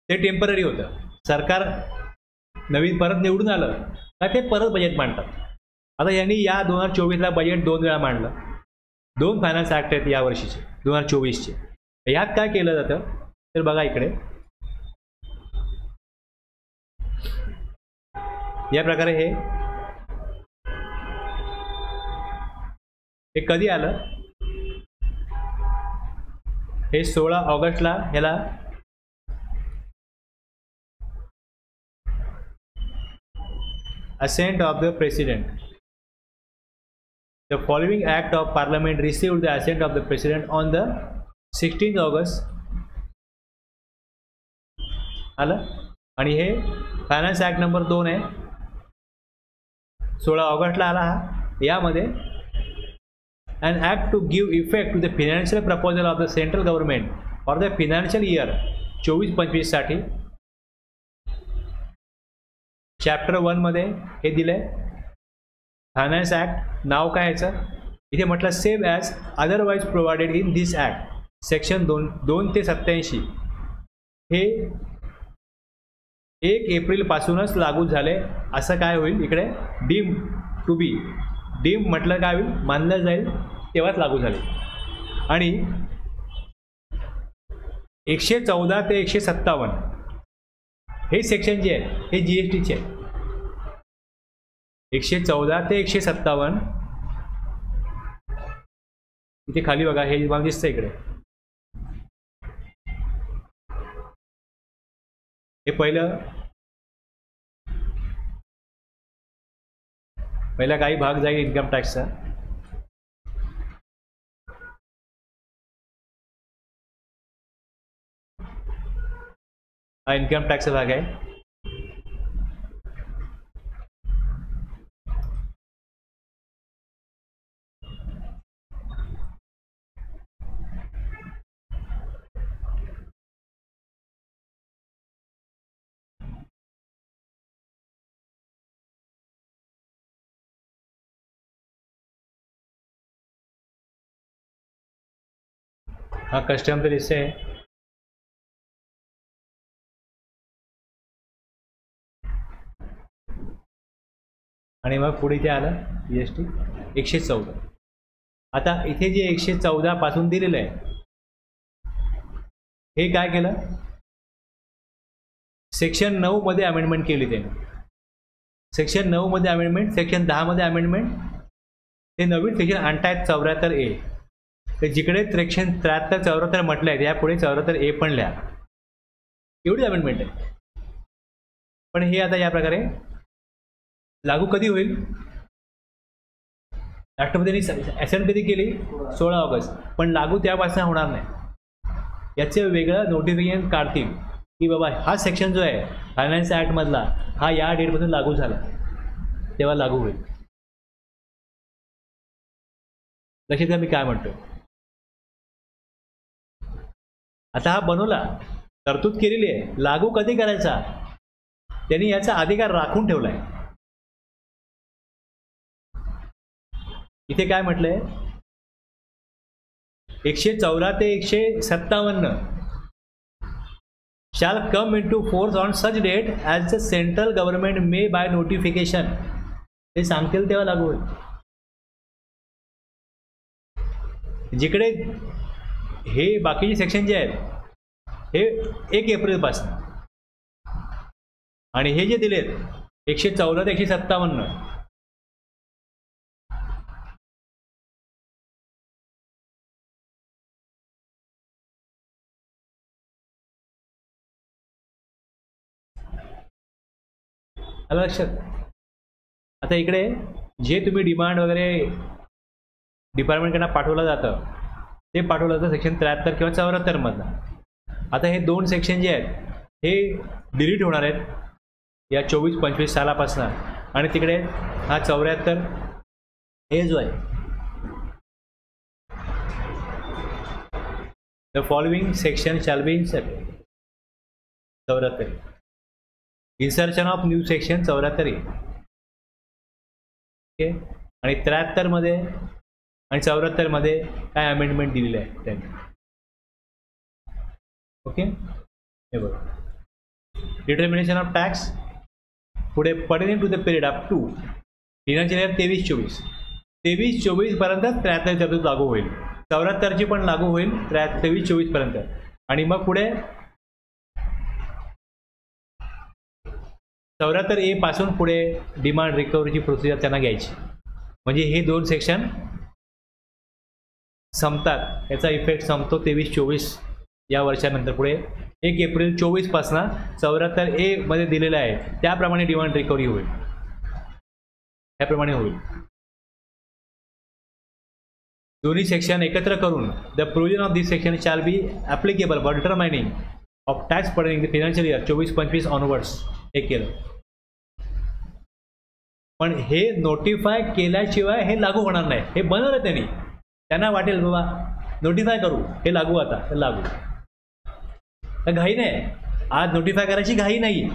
ते टेम्पररी होतं. सरकार नवीन परत निवडून आलं का ते परत बजेट मांडतात. आता यांनी या 2024ला बजेट 2 वेळा मांडलं. 2 फायनान्स ॲक्ट आहेत या वर्षीचे 2024चे. ह्यात काय केलं जातं तर बघा इकडे या प्रकारे हे कधी आलं, हे 16 ऑगस्टला ह्याला assent of the president. The following act of parliament received the assent of the president on the 16th August आलं. आणि हे फायनान्स ॲक्ट नंबर 2 आहे, 16 ऑगस्टला आला हा. यामध्ये an act to give effect to the financial proposal of the central government for the financial year 24-25 साठी chapter 1 मध्ये हे दिलंय. फायनान्स ॲक्ट नाव काय याचं, इथे म्हटलं same as otherwise provided in this act section 2 ते 87 हे 1 एप्रिलपासूनच लागू झाले. असं काय होईल इकडे, डीम टू बी, डीम म्हटलं काय होईल, मानलं जाईल तेव्हाच लागू झाले. आणि 114 ते 157 हे सेक्शन जे आहे हे GSTचे आहे. 114 ते 157 इथे खाली बघा, हे मला दिसतं इकडे. हे पहिला काही भाग जाईल इन्कम टॅक्सचा. हा इन्कम टॅक्सचा भाग आहे. हा कस्टमचा लिस्ट आहे. आणि मग पुढे इथे आलं GST 114. आता इथे जे 114 पासून दिलेलं आहे हे काय केलं, सेक्शन 9 मध्ये अमेंडमेंट केली त्यांनी. सेक्शन 9 मध्ये अमेंडमेंट, सेक्शन 10 मध्ये अमेंडमेंट, हे नवीन सेक्शन आणतायत 74A. तर जिकडे सेक्शन 73 74 म्हटलं आहे यापुढे 74A पण लिहा. एवढी अमेंडमेंट आहे. पण हे आता या प्रकारे लागू कधी होईल, राष्ट्रपतींनी असेंट कधी केली 16 ऑगस्ट, पण लागू त्यापासून होणार नाही. याचे वेगळं नोटिफिकेशन काढतील की बाबा हा सेक्शन जो आहे फायनान्स ॲक्ट मधला हा या डेटपासून लागू झाला, तेव्हा लागू होईल. लक्षात घ्या मी काय म्हणतो. आता हा बनवला, तरतूद केलेली आहे, लागू कधी करायचा त्यांनी याचा अधिकार राखून ठेवलाय. इथे काय म्हटलंय, 114 ते 157 shall come into force on such date as the central government may by notification. ते सांगतील तेव्हा लागू होईल. जिकडे हे बाकीचे सेक्शन जे आहेत हे 1 एप्रिलपासून, आणि हे जे दिलेत 114 ते 157 आलं लक्षात. आता इकडे जे तुम्ही डिमांड वगैरे डिपार्टमेंटकडनं पाठवलं जातं ते पाठवलं जातं सेक्शन 73 किंवा 74 मधलं. आता हे 2 सेक्शन जे आहेत हे डिलीट होणार आहेत या 24-25 सालापासून, आणि तिकडे हा 74 हे जो आहे the following section shall be inserted. 74 insertion of new section 74. Okay. आणि 73 मध्ये आणि 74 मध्ये काय अमेंडमेंट दिलेली आहे त्यांनी. ओके. हे बघा, डिटर्मिनेशन ऑफ टॅक्स पुढे pertaining to the period up to financial year 23-24 पर्यंत 73 तरतूद लागू होईल. 74 पण लागू होईल 23-24 पर्यंत. आणि मग पुढे 74A पासून पुढे डिमांड रिकव्हरीची प्रोसिजर त्यांना घ्यायची. म्हणजे हे 2 सेक्शन संपतात, याचा इफेक्ट संपतो 23-24 या वर्षानंतर. पुढे 1 एप्रिल 24 पासून 74A मध्ये दिलेलं आहे त्याप्रमाणे डिमांड रिकव्हरी होईल, त्याप्रमाणे होईल. दोन्ही सेक्शन एकत्र करून the provision of this section shall be applicable for determining of tax pertaining the financial year 24-25 onwards हे केलं. पण हे नोटिफाय केल्याशिवाय हे लागू होणार नाही. हे बनवलं त्यांनी, त्यांना वाटेल बाबा नोटिफाय करू, हे लागू आता, तर लागू. तर घाई नाही, आज नोटिफाय करायची घाई नाही.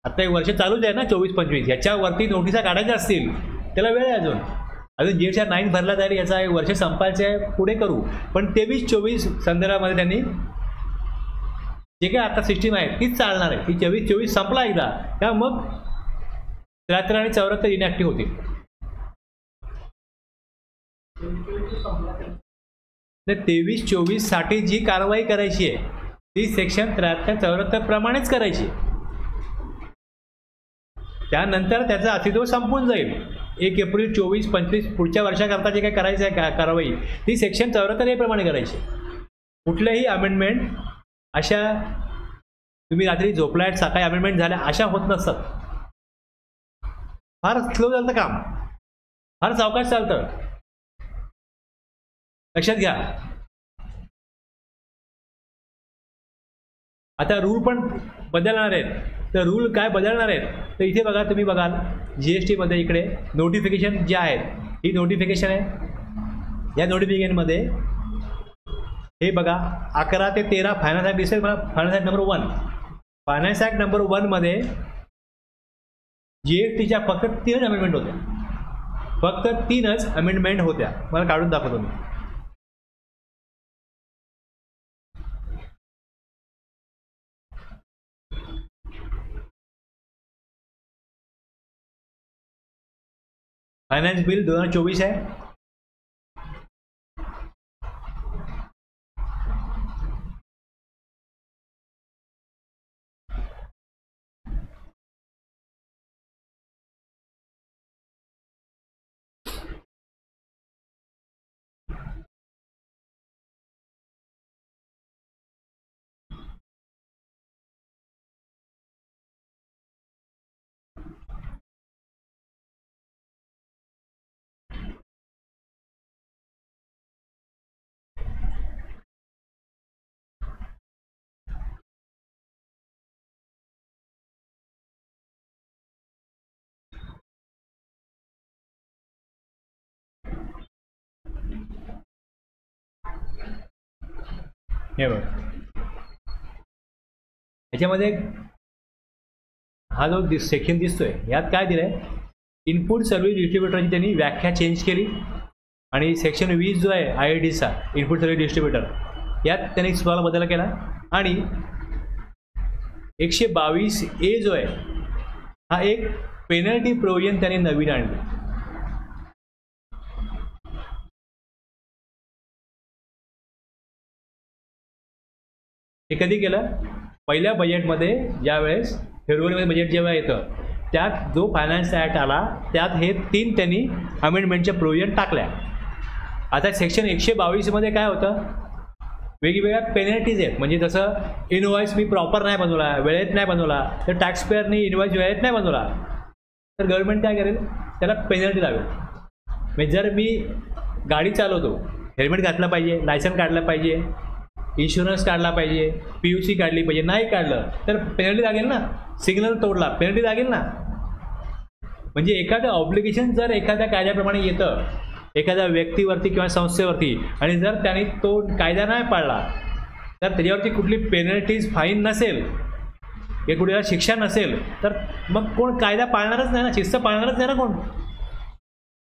आता 1 वर्ष चालूच आहे ना 24-25, याच्यावरती नोटिसा काढायच्या असतील त्याला वेळ आहे अजून GST 9 भरला जाईल, याचा 1 वर्ष संपायचं आहे, पुढे करू. पण 23-24 संदर्भामध्ये त्यांनी जे काय आता सिस्टीम आहे तीच चालणार आहे. ती 23-24 संपला एकदा का मग 73 आणि 74 इनॅक्टिव्ह होतील. 23-24 साठी जी कारवाई करायची आहे ती सेक्शन 73-74 प्रमाणेच करायची. त्यानंतर त्याचं अस्तित्व संपून जाईल. 1 एप्रिल 24-25 पुढच्या वर्षाकरता जे काही करायचं आहे कारवाई ती सेक्शन 74 प्रमाणे करायची. कुठल्याही अमेंडमेंट अशा तुम्ही रात्री झोपलायत सकाळी अमेंडमेंट झाल्या अशा होत नसतात. फार स्लो चालतं काम, फार सावकाश चालतं, लक्षात घ्या. आता रूल पण बदलणार आहेत. तर रूल काय बदलणार आहेत तर इथे बघा, तुम्ही बघाल GST मध्ये इकडे नोटिफिकेशन जे आहेत ही नोटिफिकेशन आहे. या नोटिफिकेशनमध्ये हे बघा 11 ते 13 फायनान्स ॲक्ट दिसेल मला. Finance act number 1, finance act number 1 मध्ये GSTच्या फक्त 3च अमेंडमेंट होत्या. फक्त 3च अमेंडमेंट होत्या. मला काढून दाखवतो मी. फायनान्स बिल 2024 आहे. हे बघ, याच्यामध्ये हा जो सेक्शन दिसतोय यात काय दिलंय, इनपुट सर्व्हिस डिस्ट्रीब्युटरची त्यांनी व्याख्या चेंज केली. आणि सेक्शन 20 जो आहे IIDचा इनपुट सर्व्हिस डिस्ट्रीब्युटर यात त्यांनी स्वतःला बदल केला. आणि 122A जो आहे हा एक पेनल्टी प्रोव्हिजन त्यांनी नवीन आणली. हे कधी केलं, पहिल्या बजेटमध्ये ज्यावेळेस फेब्रुवारीमध्ये बजेट जेव्हा येतं त्यात जो फायनान्स ॲक्ट आला त्यात हे 3 त्यांनी अमेंडमेंटच्या प्रोव्हिजन टाकल्या. आता सेक्शन 122 मध्ये काय होतं, वेगवेगळ्या पेनल्टीज आहेत. म्हणजे जसं इनवॉइस मी प्रॉपर नाही बनवला, वेळेत नाही बनवला, तर टॅक्स पेअरनी इनवॉइस वेळेत नाही बनवला तर गव्हर्नमेंट काय करेल, त्याला पेनल्टी लावेल. म्हणजे जर मी गाडी चालवतो, हेल्मेट घातलं पाहिजे, लायसन काढलं पाहिजे, इन्शुरन्स काढला पाहिजे, PUC काढली पाहिजे, नाही काढलं तर पेनल्टी लागेल ना. सिग्नल तोडला पेनल्टी लागेल ना. म्हणजे एखादं ऑब्लिगेशन जर एखाद्या कायद्याप्रमाणे येतं एखाद्या व्यक्तीवरती किंवा संस्थेवरती आणि जर त्याने तो कायदा नाही पाळला तर त्याच्यावरती कुठली पेनल्टीज फाईन नसेल किंवा कुठेला शिक्षा नसेल तर मग कोण कायदा पाळणारच नाही ना, शिस्त पाळणारच नाही ना कोण.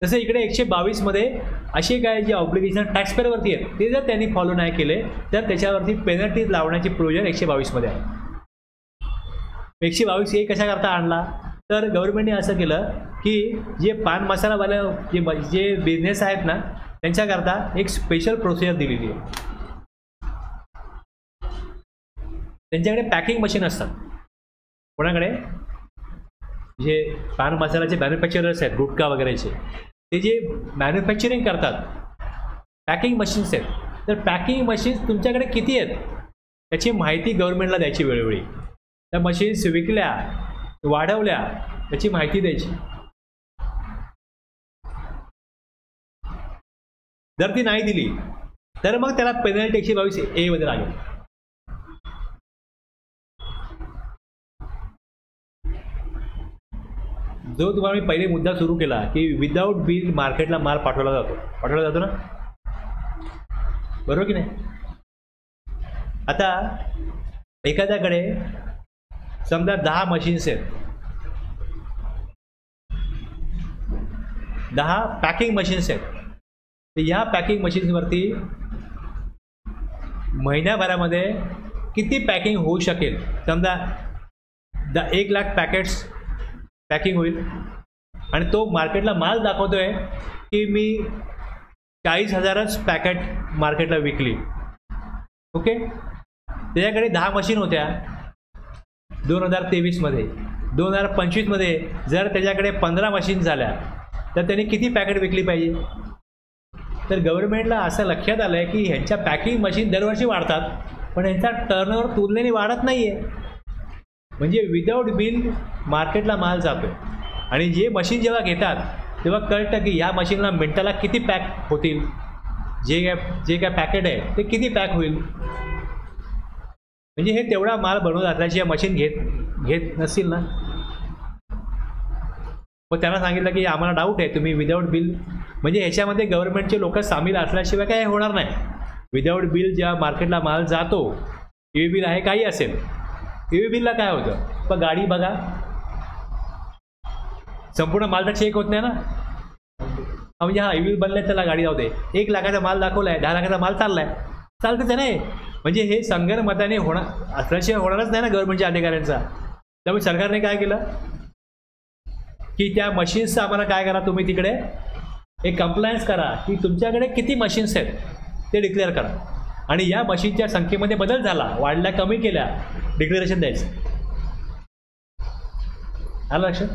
तसं इकडे 122 मध्ये असे काय जे ऑब्लिगेशन टॅक्सपेअरवरती आहेत ते जर त्यांनी फॉलो नाही केले तर त्याच्यावरती पेनल्टीज लावण्याची प्रोव्हिजन 122 मध्ये आहे. 122A कशा करता आणला तर गव्हर्नमेंटने असं केलं की जे पान मसालावाले जे बिझनेस आहेत ना त्यांच्याकरता एक स्पेशल प्रोसिजर दिलेली आहे. त्यांच्याकडे पॅकिंग मशीन असतात. कोणाकडे, जे पान मसाल्याचे मॅन्युफॅक्चरर्स आहेत गुटखा वगैरेचे, ते जे मॅन्युफॅक्चरिंग करतात पॅकिंग मशीन्स आहेत. तर पॅकिंग मशीन्स तुमच्याकडे किती आहेत त्याची माहिती गव्हर्नमेंटला द्यायची वेळोवेळी. त्या मशीन्स विकल्या वाढवल्या त्याची माहिती द्यायची. जर ती नाही दिली तर मग त्याला पेनल्टी 122A मध्ये लागेल. जो तुम्हाला मी पहिले मुद्दा सुरू केला की विदाऊट बिल मार्केटला माल पाठवला जातो ना, बरोबर की नाही. आता एखाद्याकडे समजा 10 मशीन्स आहेत, 10 पॅकिंग मशीन्स आहेत. तर या पॅकिंग मशीन्सवरती महिन्याभरामध्ये किती पॅकिंग होऊ शकेल, समजा 1 लाख पॅकेट्स पॅकिंग होईल आणि तो मार्केटला माल दाखवतोय की मी 40,000च पॅकेट मार्केटला विकली. ओके, त्याच्याकडे 10 मशीन होत्या 2023मध्ये. 2025मध्ये जर त्याच्याकडे 15 मशीन झाल्या तर त्याने किती पॅकेट विकली पाहिजे? तर गव्हर्नमेंटला असं लक्षात आलं आहे की ह्यांच्या पॅकिंग मशीन दरवर्षी वाढतात पण ह्यांचा टर्नओव्हर तुलनेने वाढत नाही आहे. म्हणजे विदाऊट बिल मार्केटला माल जातो आणि जे मशीन जेव्हा घेतात तेव्हा कळतं की ह्या मशीनला मिनटाला किती पॅक होतील, जे काय पॅकेट आहे ते किती पॅक होईल. म्हणजे हे तेवढा माल बनवून असल्याची या मशीन घेत नसतील ना. मग त्यांना सांगितलं की आम्हाला डाऊट आहे, तुम्ही विदाऊट बिल, म्हणजे ह्याच्यामध्ये गव्हर्नमेंटचे लोक सामील असल्याशिवाय काय होणार नाही. विदाऊट बिल जेव्हा मार्केटला माल जातो, EV बिल आहे काही असेल, EV बिलला काय होतं, पण गाडी बघा संपूर्ण माल तर चेक होत नाही ना. म्हणजे EV बिल बनलंय त्याला गाडी जाऊ दे, 1 लाखाचा माल दाखवलाय, 10 लाखाचा माल चाललाय, चालतं ते नाही. म्हणजे हे संगनमताने होणार असल्याशिवाय होणारच नाही ना गव्हर्नमेंटच्या अधिकाऱ्यांचा. त्यामुळे सरकारने काय केलं की त्या मशीन्सचं आम्हाला काय करा, तुम्ही तिकडे एक कंप्लायन्स करा की तुमच्याकडे किती मशीन्स आहेत ते डिक्लेअर करा आणि या मशीनच्या संख्येमध्ये बदल झाला, वाढल्या कमी केल्या, डिक्लेरेशन द्यायचं. आलं लक्षात?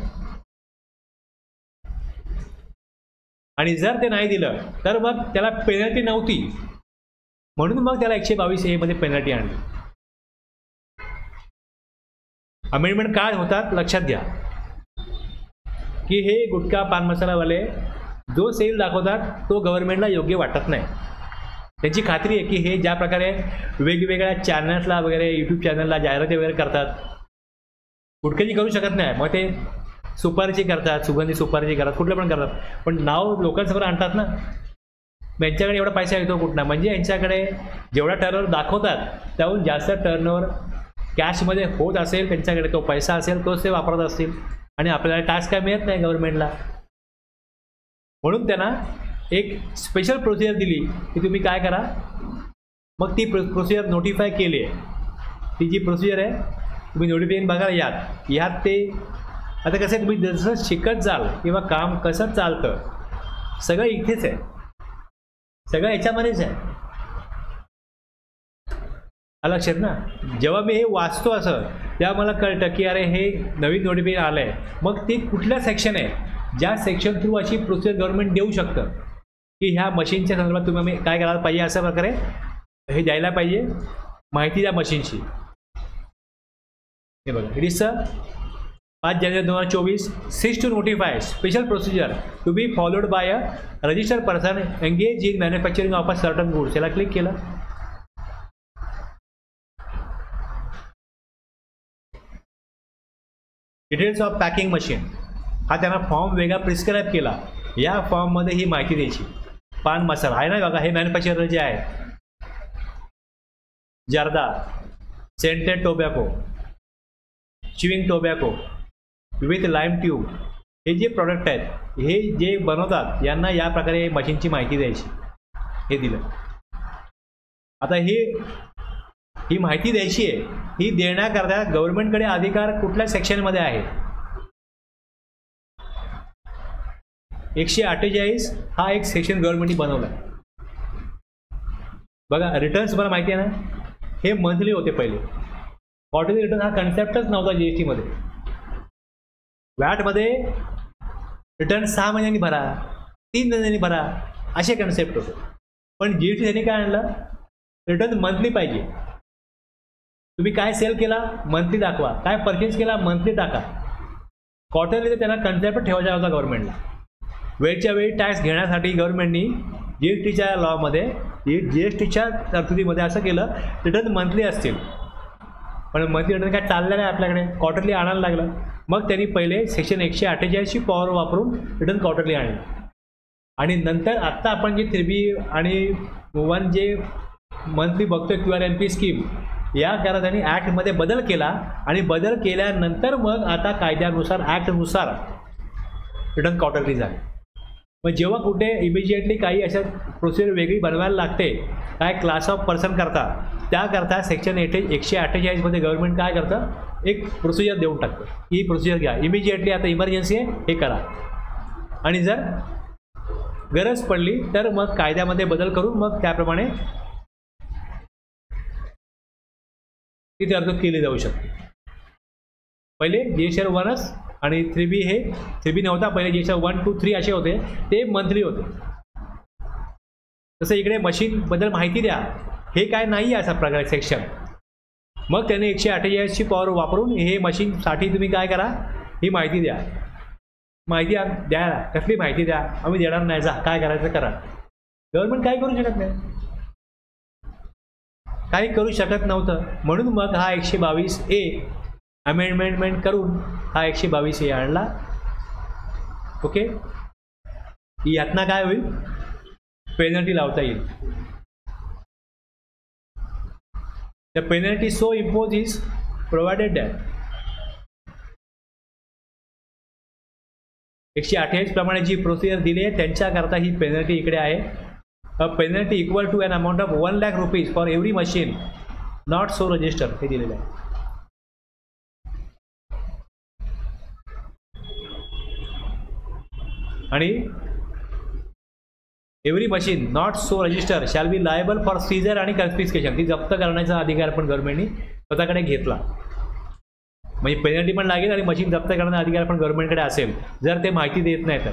आणि जर ते नाही दिलं तर मग त्याला पेनल्टी नव्हती, म्हणून मग त्याला 122A मध्ये पेनल्टी आणली. अमेंडमेंट काय होतात लक्षात घ्या की हे गुटखा पान मसालावाले जो सेल दाखवतात तो गव्हर्नमेंटला योग्य वाटत नाही. त्यांची खात्री आहे की हे ज्या प्रकारे वेगवेगळ्या चॅनल्सला वगैरे, यूट्यूब चॅनलला जाहिराती वगैरे करतात, गुटख्याची करू शकत नाही, मग ते सुपारीची करतात, सुगंधी सुपारीची करतात, कुठलं पण करतात, पण नाव लोकांसमोर आणतात ना. यांच्याकडे एवढा पैसा येतो कुठला, म्हणजे यांच्याकडे जेवढा टर्नओव्हर दाखवतात त्याहून जास्त टर्नओव्हर कॅशमध्ये होत असेल, त्यांच्याकडे तो पैसा असेल तोच ते वापरत असतील आणि आपल्याला टॅक्स काय मिळत नाही गव्हर्नमेंटला. म्हणून त्यांना एक स्पेशल प्रोसिजर दिली की तुम्ही काय करा. मग ती प्रोसिजर नोटिफाय केली आहे. ती जी प्रोसिजर आहे तुम्ही नोटिफिकेशन बघा. यात ते आता कसं आहे, तुम्ही जसं शिकत जाल किंवा काम कसं चालतं सगळं इथेच आहे, सगळं याच्यामध्येच आहे. लक्षात ना. जेव्हा मी हे वाचतो असं तेव्हा मला कळतं की अरे हे नवीन नोटिफिकेशन आलं आहे. मग ते कुठलं सेक्शन आहे ज्या सेक्शन थ्रू अशी प्रोसिजर गव्हर्नमेंट देऊ शकतं की ह्या मशीनच्या संदर्भात तुम्ही काय करायला पाहिजे, अशा प्रकारे हे द्यायला पाहिजे माहिती त्या मशीनची. हे बघा, इट इज 5 जानेवारी 2024 6 to notify special procedure to be followed by a registered person engage in manufacturing of a certain goods. याला क्लिक केलं. डिटेल्स ऑफ पॅकिंग मशीन हा त्यांना फॉर्म वेगळा प्रिस्क्राईब केला. या फॉर्ममध्ये ही माहिती द्यायची. पान मसाला आहे ना बघा, हे मॅन्युफॅक्चरर जे आहे, जर्दा, scented tobacco, chewing tobacco with lime tube, हे जे प्रॉडक्ट आहेत हे जे बनवतात यांना या प्रकारे मशीनची माहिती द्यायची. हे दिलं. आता ही माहिती द्यायची आहे. ही देण्याकरता गव्हर्नमेंटकडे अधिकार कुठल्या सेक्शनमध्ये आहे? 148 हा एक सेक्शन गव्हर्नमेंटने बनवला. बघा, रिटर्न्स मला माहिती आहे ना, हे मंथली होते पहिले. क्वार्टरली रिटर्न हा कन्सेप्टच नव्हता GST मध्ये. वॅटमध्ये रिटर्न 6 महिन्यांनी भरा, 3 महिन्यांनी भरा, असे कन्सेप्ट होते. पण GST त्यांनी काय आणलं, रिटर्न मंथली पाहिजे. तुम्ही काय सेल केला मंथली दाखवा, काय परचेस केला मंथली टाका. क्वार्टरली त्यांना कन्सेप्ट ठेवायचा होता गव्हर्नमेंटला. वेळच्या वेळी टॅक्स घेण्यासाठी गव्हर्नमेंटनी GSTच्या लॉमध्ये, GSTच्या तरतुदीमध्ये असं केलं, रिटर्न मंथली असतील. पण मंथली रिटर्न काय चाललं नाही आपल्याकडे, क्वार्टरली आणायला लागलं. मग त्यांनी पहिले सेक्शन 148ची पॉवर वापरून रिटर्न क्वार्टरली आणली. आणि नंतर आत्ता आपण जे 3B आणि 1 जे मंथली बघतोय QRMP स्कीम, या करा त्यांनी ॲक्टमध्ये बदल केला. आणि बदल केल्यानंतर मग आता कायद्यानुसार, ॲक्टनुसार रिटर्न क्वार्टरली झाले. मग जेव्हा कुठे इमिजिएटली काही अशा प्रोसिजर वेगळी बनवायला लागते, काय क्लास ऑफ पर्सन करता, त्याकरता सेक्शन 148 मध्ये गव्हर्नमेंट काय करतं, एक प्रोसिजर देऊन टाकतं. ही प्रोसिजर घ्या इमिजिएटली, आता इमर्जन्सी आहे, हे करा. आणि जर गरज पडली तर मग कायद्यामध्ये बदल करून मग त्याप्रमाणे ती तरतूद केली जाऊ शकते. पहिले GSR 1च आणि 3B हे 3B नव्हता पहिले, GSR 1, 2, 3 असे होते, ते मंथली होते. तसं इकडे मशीनबद्दल माहिती द्या हे काय नाही आहे असा प्रकार सेक्शन. मग त्याने 148ची पॉवर वापरून हे मशीनसाठी तुम्ही काय करा, ही माहिती द्या. माहिती द्या, कसली माहिती द्या, आम्ही देणार नाही, जा काय करायचं करा. गव्हर्नमेंट काय करू शकत नाही, काही करू शकत नव्हतं. म्हणून मग हा 122A अमेंडमेंट करून हा 122A आणला. ओके, यातना काय होईल, पेनल्टी लावता येईल. The penalty so imposed is provided that 128 प्रमाणे जी प्रोसिजर दिली आहे त्यांच्याकरता ही पेनल्टी इकडे आहे. A penalty equal to an amount of 1 lakh rupees for every machine not so register हे दिलेलं आहे. आणि every machine not so register shall be liable for seizure आणि कन्फिस्केशन. ती जप्त करण्याचा अधिकार पण गव्हर्नमेंटनी स्वतःकडे घेतला. म्हणजे पेनल्टी पण लागेल आणि मशीन जप्त करण्याचा अधिकार पण गव्हर्नमेंटकडे असेल जर ते माहिती देत नाही तर.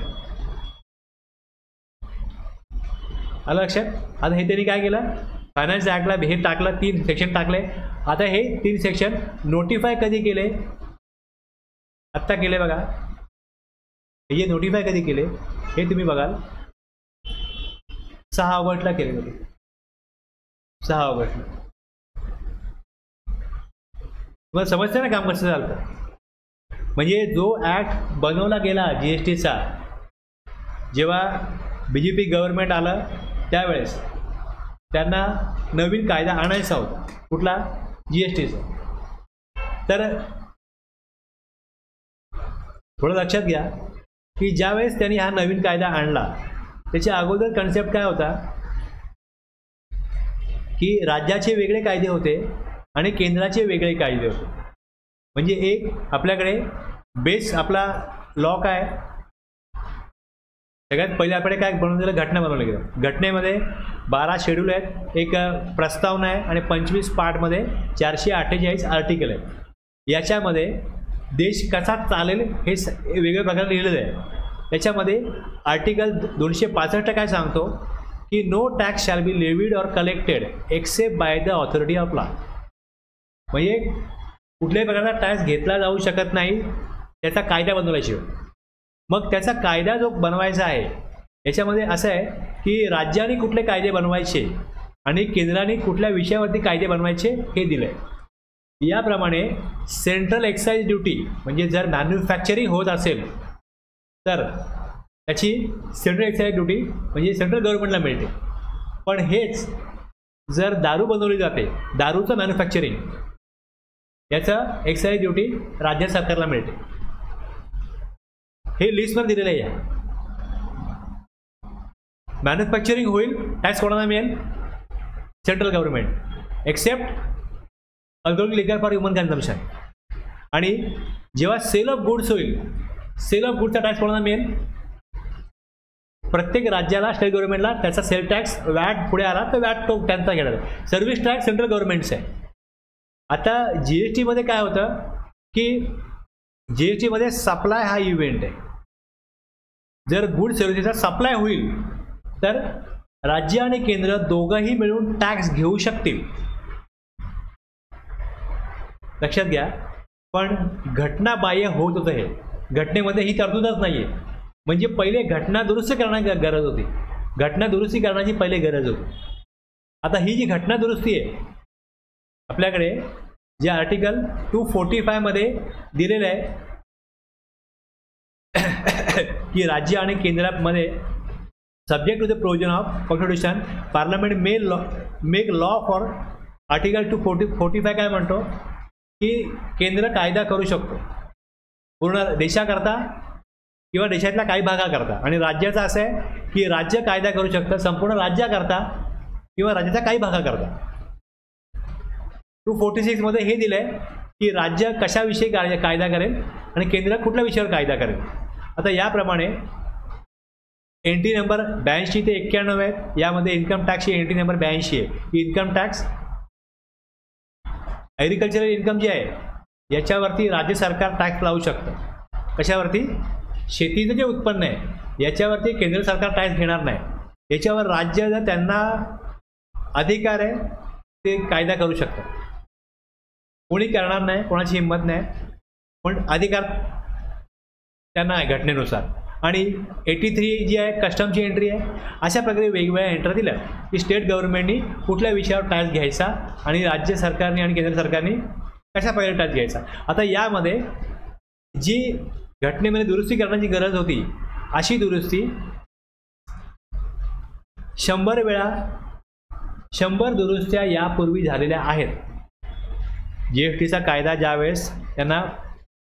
आलं लक्षात. आता हे त्यांनी काय केलं, फायनान्स ॲक्टला हे टाकलं, 3 सेक्शन टाकले. आता हे 3 सेक्शन नोटिफाय कधी केले, आत्ता केले बघा. हे नोटिफाय कधी केले हे तुम्ही बघाल, 6 ऑगस्टला केले होते. 6 ऑगस्टला. तुम्हाला समजतं ना काम कसं चालतं. म्हणजे जो ॲक्ट बनवला गेला GSTचा जेव्हा BJP गव्हर्नमेंट आलं त्यावेळेस त्यांना नवीन कायदा आणायचा होता. कुठला, GSTचा. तर थोडं लक्षात घ्या की ज्यावेळेस त्यांनी हा नवीन कायदा आणला त्याच्या अगोदर कन्सेप्ट काय होता की राज्याचे वेगळे कायदे होते आणि केंद्राचे वेगळे कायदे होते. म्हणजे एक आपल्याकडे बेस आपला लॉ काय, सगळ्यात पहिले आपल्याकडे काय बनवून दिलं, घटना बनवली गेलं. घटनेमध्ये 12 शेड्यूल आहेत, एक प्रस्तावना आहे आणि 25 पार्टमध्ये 448 आर्टिकल आहेत. याच्यामध्ये देश कसा चालेल हे वेगवेगळ्या प्रकारे लिहिलेलं आहे. त्याच्यामध्ये आर्टिकल 265 काय सांगतो की no tax shall be levied or collected except by the authority of law. म्हणजे कुठल्याही प्रकारचा टॅक्स घेतला जाऊ शकत नाही त्याचा कायदा बनवल्याशिवाय. मग त्याचा कायदा जो बनवायचा आहे याच्यामध्ये असं आहे की राज्याने कुठले कायदे बनवायचे आणि केंद्राने कुठल्या विषयावरती कायदे बनवायचे हे दिलं आहे. याप्रमाणे सेंट्रल एक्साईज ड्युटी म्हणजे जर मॅन्युफॅक्चरिंग होत असेल तर त्याची सेंट्रल एक्साईज ड्युटी म्हणजे सेंट्रल गव्हर्नमेंटला मिळते. पण हेच जर दारू बनवली जाते, दारूचं मॅन्युफॅक्चरिंग, याचं एक्साईज ड्युटी राज्य सरकारला मिळते. हे लिस्टवर दिलेलं आहे. मॅन्युफॅक्चरिंग होईल, टॅक्स कोणाला मिळेल, सेंट्रल गव्हर्नमेंट एक्सेप्ट अल्कोहोलिक लिकर फॉर ह्युमन कन्झम्पशन. आणि जेव्हा सेल ऑफ गुड्स होईल, सेल ऑफ गुड्सचा टॅक्स कोणाला मिळेल, प्रत्येक राज्याला स्टेट गव्हर्नमेंटला त्याचा सेल टॅक्स वॅट पुढे आला तर वॅट तो त्यांचा घेणार. सर्व्हिस टॅक्स सेंट्रल गव्हर्नमेंटचा आहे. आता GSTमध्ये काय होतं की GSTमध्ये सप्लाय हा इव्हेंट आहे. जर गुड सर्व्हिसेसचा सप्लाय होईल तर राज्य आणि केंद्र दोघंही मिळून टॅक्स घेऊ शकतील. लक्षात घ्या. पण घटनाबाह्य होत होतं हे, घटनेमध्ये ही तरतूदच नाही आहे. म्हणजे पहिले घटना दुरुस्ती करण्याची गरज होती, घटना दुरुस्ती करण्याची पहिले गरज होती. आता ही जी घटना दुरुस्ती आहे आपल्याकडे जे आर्टिकल 245 मध्ये दिलेलं आहे की राज्य आणि केंद्रामध्ये subject to the provision of constitution parliament make law for article 245 काय म्हणतो की केंद्र कायदा करू शकतो पूर्ण देशाकरता किंवा देशातल्या काही भागाकरता, आणि राज्याचं असं आहे की राज्य कायदा करू शकतं संपूर्ण राज्याकरता किंवा राज्याच्या काही भागाकरता. 246 मध्ये हे दिलं आहे की राज्य कशाविषयी कायदा करेल आणि केंद्र कुठल्या विषयावर कायदा करेल. आता याप्रमाणे एंट्री नंबर 82 ते 91 आहे. यामध्ये इन्कम टॅक्सची एंट्री नंबर 82 आहे. इन्कम टॅक्स ॲग्रिकल्चरल इन्कम जे आहे याच्यावरती राज्य सरकार टॅक्स लावू शकतं. कशावरती? शेतीचं जे उत्पन्न आहे याच्यावरती केंद्र सरकार टॅक्स घेणार नाही. याच्यावर राज्य जर त्यांना अधिकार आहे ते कायदा करू शकतात. कोणी करणार नाही, कोणाची हिंमत नाही, पण अधिकार त्यांना आहे घटनेनुसार. आणि 83 जी आहे कस्टमची एंट्री आहे. अशा प्रकारे वेगवेगळ्या एंट्री दिल्या की स्टेट गव्हर्नमेंटनी कुठल्या विषयावर टॅक्स घ्यायचा आणि राज्य सरकारने आणि केंद्र सरकारने कशा प्रकारे टॅक्स घ्यायचा. आता यामध्ये जी घटनेमध्ये दुरुस्ती करण्याची गरज होती अशी दुरुस्ती 100 वेळा 100 दुरुस्त्या यापूर्वी झालेल्या आहेत. GSTचा कायदा ज्यावेळेस त्यांना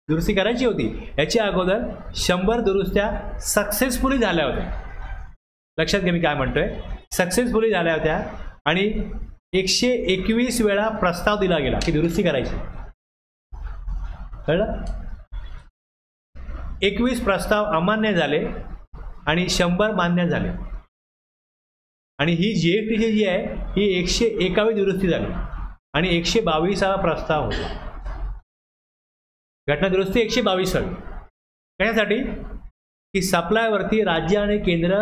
दुरुस्ती करायची होती याच्या अगोदर 100 दुरुस्त्या सक्सेसफुली झाल्या होत्या. लक्षात घ्या मी काय म्हणतोय. सक्सेसफुली झाल्या होत्या आणि 121 वेळा प्रस्ताव दिला गेला की दुरुस्ती करायची. कळलं? 21 प्रस्ताव अमान्य झाले आणि 100 मान्य झाले. आणि ही GSTची जी आहे ही 121वी दुरुस्ती झाली आणि 122वा प्रस्ताव होता. घटना दुरुस्ती 122वी. कशासाठी? की सप्लायवरती राज्य आणि केंद्र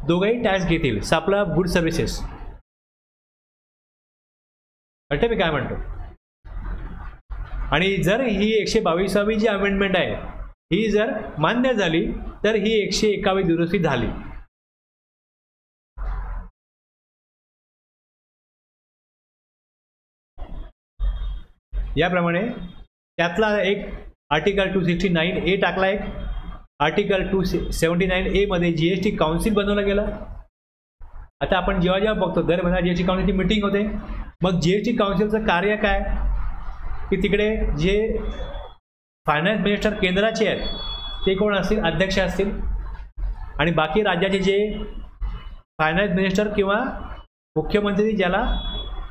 दोघंही टॅक्स घेतील. Supply of good services. कळते मी काय म्हणतो? आणि जर ही 122वी जी अमेंडमेंट आहे ही जर मान्य झाली तर ही 121वी दुरुस्ती झाली. याप्रमाणे त्यातला एक आर्टिकल 269A टाकला. एक आर्टिकल 279A मध्ये GST काउन्सिल बनवलं गेलं. आता आपण जेव्हा जेव्हा बघतो दर महिन्याला GST काउन्सिलची मीटिंग होते. मग GST काउन्सिलचं कार्य काय की तिकडे जे फायनान्स मिनिस्टर केंद्राचे आहेत ते कोण असतील? अध्यक्ष असतील. आणि बाकी राज्याचे जे फायनान्स मिनिस्टर किंवा मुख्यमंत्री ज्याला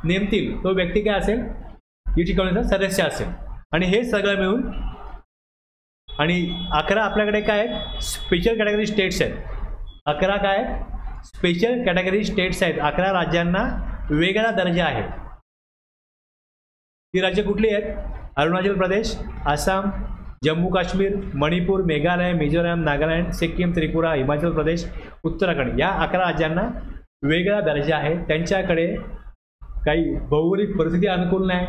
नेमतील तो व्यक्ती काय असेल? GST काउन्सिलचा सदस्य असेल. आणि हे सगळं मिळून आणि 11 आपल्याकडे काय आहेत? स्पेशल कॅटेगरी स्टेट्स आहेत. 11 काय आहेत? स्पेशल कॅटेगरी स्टेट्स आहेत. 11 राज्यांना वेगळा दर्जा आहे. ती राज्य कुठली आहेत? अरुणाचल प्रदेश, आसाम, जम्मू काश्मीर, मणिपूर, मेघालय, मिझोराम, नागालँड, सिक्कीम, त्रिपुरा, हिमाचल प्रदेश, उत्तराखंड या 11 राज्यांना वेगळा दर्जा आहे. त्यांच्याकडे काही भौगोलिक परिस्थिती अनुकूल नाही.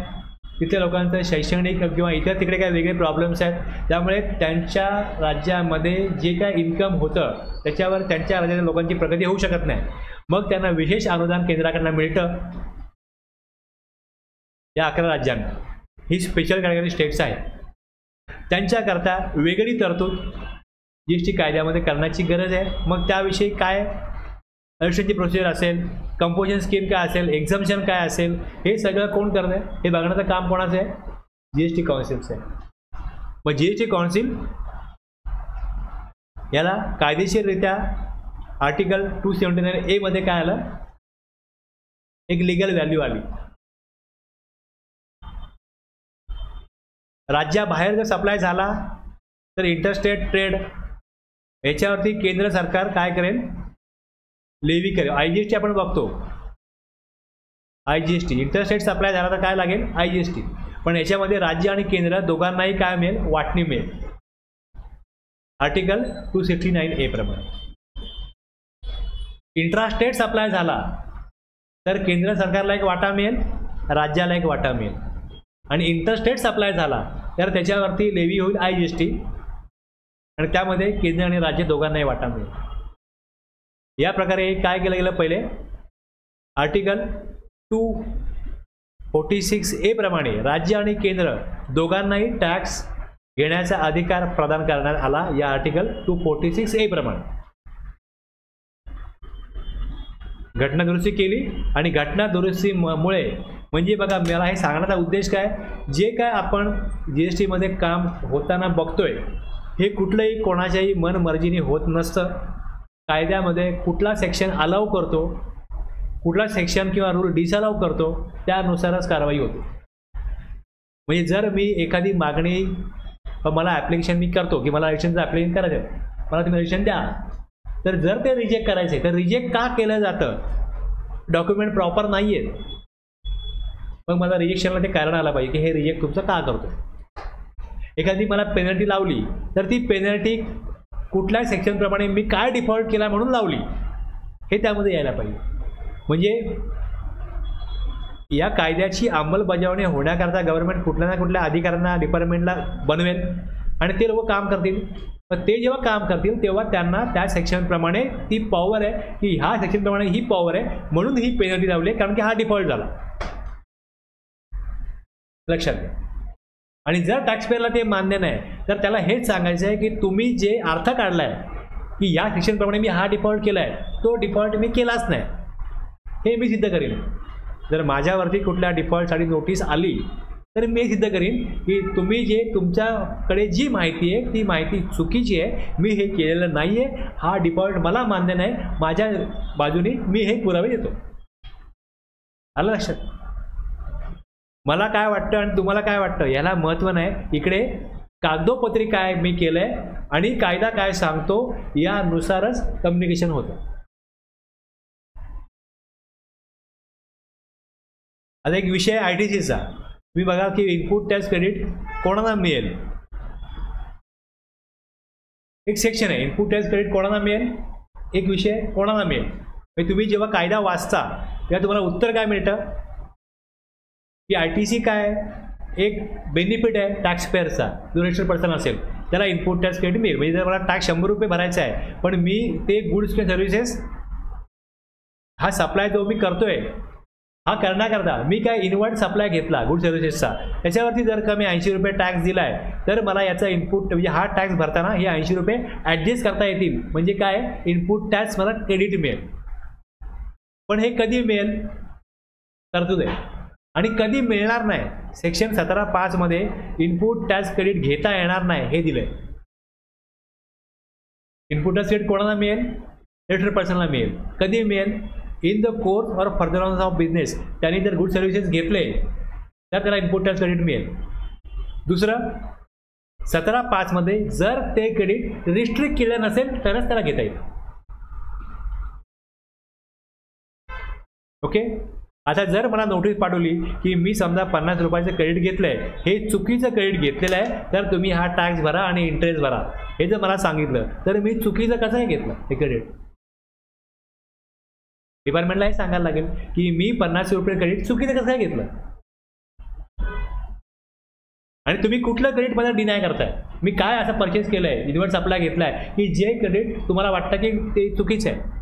तिथे लोकांचं शैक्षणिक किंवा इतर तिकडे काही वेगळे प्रॉब्लेम्स आहेत. त्यामुळे त्यांच्या राज्यामध्ये जे काय इन्कम होतं त्याच्यावर त्यांच्या राज्याच्या लोकांची प्रगती होऊ शकत नाही. मग त्यांना विशेष अनुदान केंद्राकडनं मिळतं. या 11 राज्यांना ही स्पेशल कॅटेगरी स्टेट्स आहेत. त्यांच्याकरता वेगळी तरतूद GST कायद्यामध्ये करण्याची गरज आहे. मग त्याविषयी काय रजिस्ट्रेशनची प्रोसिजर असेल, कंपोजिशन स्कीम काय असेल, एक्झम्पशन काय असेल, हे सगळं कोण करतं हे बघण्याचं काम कोणाचं आहे? GST काउन्सिलचं आहे. मग GST काउन्सिल याला कायदेशीररित्या आर्टिकल 279A मध्ये काय आलं? एक लिगल व्हॅल्यू आली. राज्याबाहेर जर सप्लाय झाला तर इंटरस्टेट ट्रेड याच्यावरती केंद्र सरकार काय करेल? लेवी करेल. IGST आपण बघतो. IGST इंटरस्टेट सप्लाय झाला तर काय लागेल? IGST. पण याच्यामध्ये राज्य आणि केंद्र दोघांनाही काय मिळेल? वाटणी मिळेल. आर्टिकल 269A प्रमाणे. इंट्रास्टेट सप्लाय झाला तर केंद्र सरकारला एक वाटा मिळेल, राज्याला एक वाटा मिळेल. आणि इंटरस्टेट सप्लाय झाला तर त्याच्यावरती लेवी होईल IGST आणि त्यामध्ये केंद्र आणि राज्य दोघांनाही वाटा मिळेल. या प्रकारे काय केलं गेलं? पहिले आर्टिकल 246A प्रमाणे राज्य आणि केंद्र दोघांनाही टॅक्स घेण्याचा अधिकार प्रदान करण्यात आला या आर्टिकल 246A प्रमाणे. घटना दुरुस्ती केली आणि घटना दुरुस्तीमुळे म्हणजे बघा मला हे सांगण्याचा उद्देश काय? जे काय आपण GST मध्ये काम होताना बघतोय हे कुठलंही कोणाच्याही मनमर्जीने होत नसतं. कायद्यामध्ये कुठला सेक्शन अलाव करतो, कुठला सेक्शन किंवा रूल डिसअलाव करतो त्यानुसारच कारवाई होते. म्हणजे जर मी एखादी मागणी मला ॲप्लिकेशन मी करतो की मला रजिस्ट्रेशनचं ॲप्लिकेशन करायचं आहे, मला तुम्ही रजिस्ट्रेशन द्या, तर जर ते रिजेक्ट करायचे तर रिजेक्ट का केलं जातं? डॉक्युमेंट प्रॉपर नाही आहेत. मग मला रिजेक्शनला ते कारण आलं पाहिजे की हे रिजेक्ट तुमचं का करतो. एखादी मला पेनल्टी लावली तर ती पेनल्टी कुठल्या सेक्शनप्रमाणे मी काय डिफॉल्ट केला म्हणून लावली हे त्यामध्ये यायला पाहिजे. म्हणजे या कायद्याची अंमलबजावणी होण्याकरता गव्हर्नमेंट कुठल्या ना कुठल्या अधिकाऱ्यांना डिपार्टमेंटला बनवेल आणि ते लोक काम करतील. पण ते जेव्हा काम करतील तेव्हा त्यांना त्या सेक्शनप्रमाणे ती पॉवर आहे की ह्या सेक्शनप्रमाणे ही पॉवर आहे म्हणून ही पेनल्टी लावली कारण की हा डिफॉल्ट झाला. लक्षात घ्या. आणि जर टॅक्सपेअरला ते मान्य नाही तर त्याला हेच सांगायचं आहे की तुम्ही जे अर्थ काढलाय की या सेक्शनप्रमाणे मी हा डिफॉल्ट केला आहे तो डिफॉल्ट मी केलाच नाही हे मी सिद्ध करीन. जर माझ्यावरती कुठल्या डिफॉल्टसाठी नोटीस आली तर मी हे सिद्ध करीन की तुम्ही जे तुमच्याकडे जी माहिती आहे ती माहिती चुकीची आहे, मी हे केलेलं नाही आहे, हा डिफॉल्ट मला मान्य नाही, माझ्या बाजूने मी हे पुरावे देतो. आलं लक्षात? मला काय वाटतं आणि तुम्हाला काय वाटतं याला महत्त्व नाही. इकडे कागदोपत्री काय मी केलंय आणि कायदा काय सांगतो यानुसारच कम्युनिकेशन होतं. आता एक विषय ITCचा. तुम्ही बघा की इनपुट टॅक्स क्रेडिट कोणाला मिळेल. एक सेक्शन आहे इनपुट टॅक्स क्रेडिट कोणाला मिळेल, एक विषय कोणाला मिळेल. म्हणजे तुम्ही जेव्हा कायदा वाचता तेव्हा तुम्हाला उत्तर काय मिळतं की ITC काय एक बेनिफिट आहे टॅक्स पेअरचा. जो रजिस्टर्ड पर्सन असेल त्याला इनपुट टॅक्स क्रेडिट मिळेल. म्हणजे जर मला टॅक्स 100 रुपये भरायचा आहे पण मी ते गुड्स किंवा सर्व्हिसेस हा सप्लाय जो मी करतोय हा करण्याकरता मी काय इनवर्ट सप्लाय घेतला गुड सर्व्हिसेसचा, त्याच्यावरती जर का मी 80 रुपये टॅक्स दिला आहे तर मला याचा इनपुट म्हणजे हा टॅक्स भरताना हे 80 रुपये ॲडजस्ट करता येतील. म्हणजे काय इनपुट टॅक्स मला क्रेडिट मिळेल. पण हे कधी मिळेल तरतूद आहे आणि कधी मिळणार नाही. सेक्शन 17(5) मध्ये इनपुट टॅक्स क्रेडिट घेता येणार नाही हे दिलंय. इनपुट टॅक्स क्रेडिट कोणाला मिळेल, रजिस्टर्ड पर्सनला मिळेल. कधी मिळेल, in the course or furtherance of business. त्यांनी जर गुड सर्व्हिसेस घेतले तर त्याला इनपुट टॅक्स क्रेडिट मिळेल. दुसरं 17(5) मध्ये जर ते क्रेडिट रिस्ट्रिक्ट केलं नसेल तरच त्याला घेता येईल. ओके. आता जर मला नोटीस पाठवली की मी समजा 50 रुपयाचं क्रेडिट घेतलंय, हे चुकीचं क्रेडिट घेतलेलं आहे तर तुम्ही हा टॅक्स भरा आणि इंटरेस्ट भरा, हे जर मला सांगितलं तर मी चुकीचं कसं घेतलं हे क्रेडिट. डिपार्टमेंटला हे सांगायला लागेल की मी 50 रुपये क्रेडिट चुकीचं कसं काय घेतलं आणि तुम्ही कुठलं क्रेडिट मला डिनाय करताय. मी काय असं परचेस केलंय, इनवर्ट सप्लाय घेतलाय की जे क्रेडिट तुम्हाला वाटतं की ते चुकीचं आहे.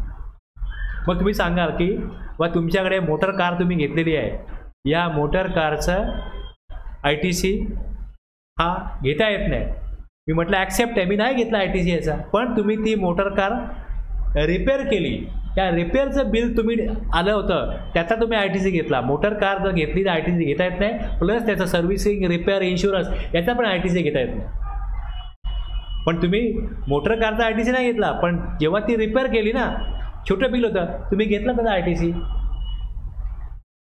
मग तुम्ही सांगाल की वा तुमच्याकडे मोटर कार तुम्ही घेतलेली आहे, या मोटर कारचं ITC हा घेता येत नाही. मी म्हटलं ॲक्सेप्ट आहे, मी नाही घेतला ITC याचा, पण तुम्ही ती मोटर कार रिपेअर केली, त्या रिपेअरचं बिल तुम्ही आलं होतं त्याचा तुम्ही ITC घेतला. मोटर कार जर घेतली तर ITC घेता येत नाही, प्लस त्याचं सर्व्हिसिंग रिपेअर इन्शुरन्स याचा पण ITC घेता येत नाही. पण तुम्ही मोटर कारचा ITC नाही घेतला, पण जेव्हा ती रिपेअर केली ना, छोटं बिल होतं, तुम्ही घेतलं त्याचा ITC,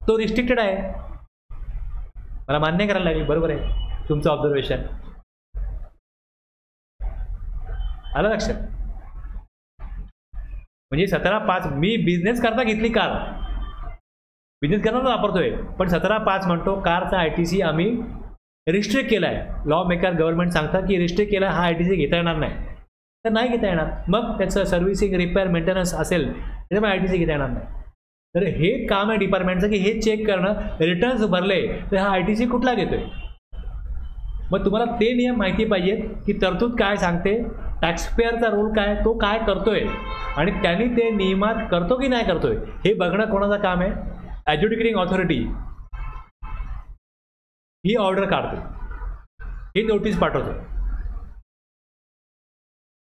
तो रिस्ट्रिक्टेड आहे. मला मान्य करायला लागेल. बरोबर आहे तुमचं ऑब्झर्वेशन. आलं लक्षात? म्हणजे 17(5) मी बिझनेस करता घेतली कार, बिझनेस करता वापरतोय, पण 17(5) म्हणतो कारचा ITC आम्ही रिस्ट्रिक्ट केला आहे. लॉ मेकर गव्हर्नमेंट सांगतात की रिस्ट्रिक्ट केला, हा ITC घेता येणार नाही, तर नाही घेता येणार. मग त्याचं सर्व्हिसिंग रिपेअर मेंटेनन्स असेल त्याच्यामुळे ITC घेता येणार नाही. तर हे काम आहे डिपार्टमेंटचं की हे चेक करणं, रिटर्न्स भरले तर हा ITC कुठला घेतोय. मग तुम्हाला ते नियम माहिती पाहिजेत की तरतूद काय सांगते, टॅक्सपेअरचा रोल काय, तो काय करतोय आणि त्यांनी ते नियमात करतो की नाही करतोय हे बघणं कोणाचं काम आहे. ॲड्ज्युडिकेटिंग ऑथॉरिटी ही ऑर्डर काढते, ही नोटीस पाठवतो,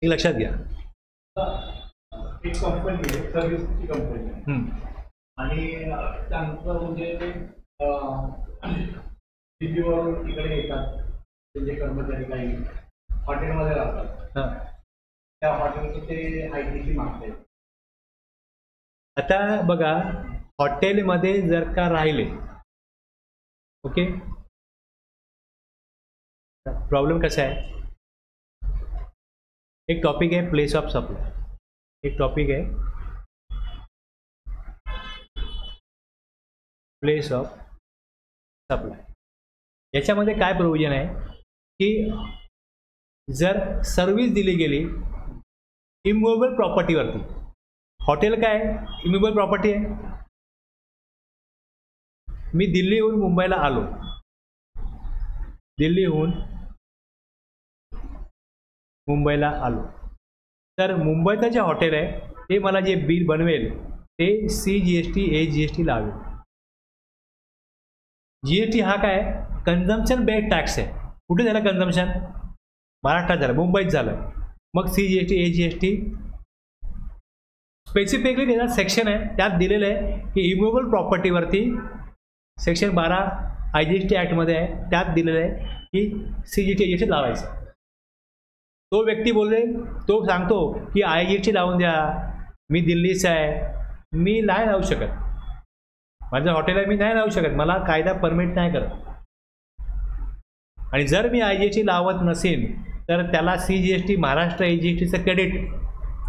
हे लक्षात घ्या. एक कंपनी आहे, सर्व्हिसची कंपनी आणि त्यांचं म्हणजे दिल्लीवरून इकडे येतात त्यांचे कर्मचारी, काही हॉटेलमध्ये राहतात, त्या हॉटेलचं ते ITC मागतात. आता बघा, हॉटेलमध्ये जर का राहिले, ओके, प्रॉब्लेम कसा आहे, एक टॉपिक आहे प्लेस ऑफ सप्लाय. एक टॉपिक आहे प्लेस ऑफ सप्लाय. याच्यामध्ये काय प्रोव्हिजन आहे की जर सर्व्हिस दिली गेली इमूव्हेबल प्रॉपर्टीवरती, हॉटेल काय इमूव्हेबल प्रॉपर्टी आहे. मी दिल्लीहून मुंबईला आलो, दिल्लीहून मुंबईला आलो, तर मुंबईचं जे हॉटेल आहे ते मला जे बिल बनवेल ते CGST AGST लावेल. GST हा काय कन्झम्पशन बेस्ड टॅक्स आहे. कुठे झालं कन्झम्पशन? महाराष्ट्रात झालं, मुंबईत झालं. मग CGST AGST स्पेसिफिकली त्याचा सेक्शन आहे, त्यात दिलेलं आहे की इमूव्हेबल प्रॉपर्टीवरती सेक्शन 12 IGST ॲक्टमध्ये आहे, त्यात दिलेलं आहे की CGST AGST लावायचं. तो व्यक्ती बोलले, तो सांगतो की IGST लावून द्या, मी दिल्लीचा आहे, मी नाही लावू शकत, माझं हॉटेल आहे, मी नाही लावू शकत, मला कायदा परमिट नाही करत. आणि जर मी IGST लावत नसेल तर त्याला CGST महाराष्ट्र AGSTचं क्रेडिट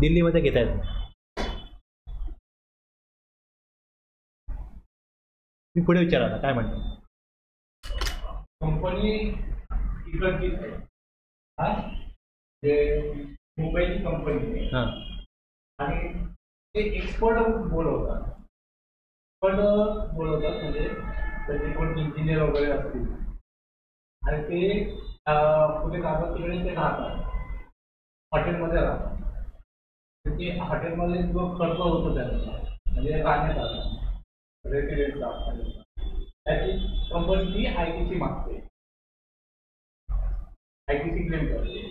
दिल्लीमध्ये घेता येतं. मी पुढे विचारला काय म्हणतो. कंपनी इकडची आहे, हा जे मुंबईची कंपनी आहे, हां, आणि ते एक्सपर्ट बोलवतात, म्हणजे त्याचे कोण इंजिनियर वगैरे असतील आणि ते कुठे जातात तिकडे ते राहतात, हॉटेलमध्ये राहतात. तर ते हॉटेलमध्ये जो खर्च होतो त्यांचा म्हणजे राहण्याचा रेसिडेंट त्याची कंपनी ITC मागते, ITC क्लेम करते,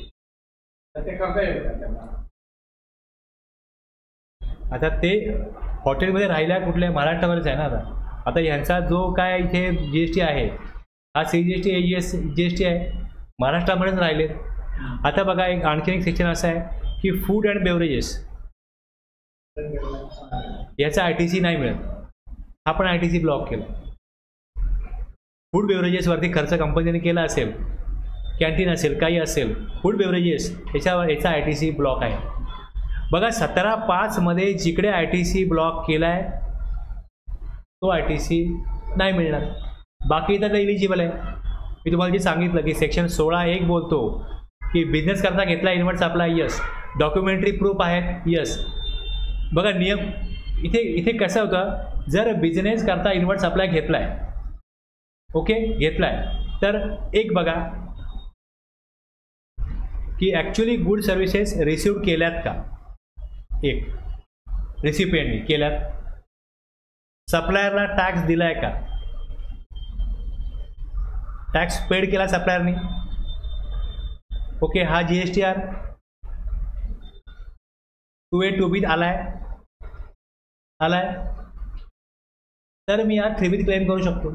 तर ते करता येतं त्यांना. आता ते हॉटेलमध्ये राहिल्या कुठल्या महाराष्ट्रावरच आहे ना. आता ह्यांचा जो काय इथे GST आहे हा CGST AGST आहे, महाराष्ट्रामध्येच राहिलेत. आता बघा एक आणखीन एक सेक्शन असं आहे की फूड अँड बेवरेजेस, याचा ITC नाही मिळत, हा पण ITC ब्लॉक केला. फूड बेवरेजेसवरती खर्च कंपनीने केला असेल, कॅन्टीन असेल, काही असेल, फूड बेवरेजेस याचा ITC ब्लॉक आहे. बघा 17(5) जिकडे ITC ब्लॉक केला आहे तो ITC नाही मिळणार, बाकी तर एलिजिबल आहे. मी तुम्हाला जे सांगितलं की सेक्शन 16(1) बोलतो की बिझनेस करता घेतला invert supply, yes. Documentary proof आहेत, यस. बघा नियम इथे कसं होतं, जर बिझनेस करता इन्व्हर्ट सप्लाय घेतलाय, ओके घेतलाय, तर एक बघा की ॲक्च्युली गुड सर्व्हिसेस रिसिव्ह केल्यात का, एक रिसिपियंटनी केल्यात, सप्लायरला टॅक्स दिलाय का, टॅक्स पेड केला सप्लायरनी, ओके. हा GSTR 2A 2B आलाय, तर मी हा 3B क्लेम करू शकतो.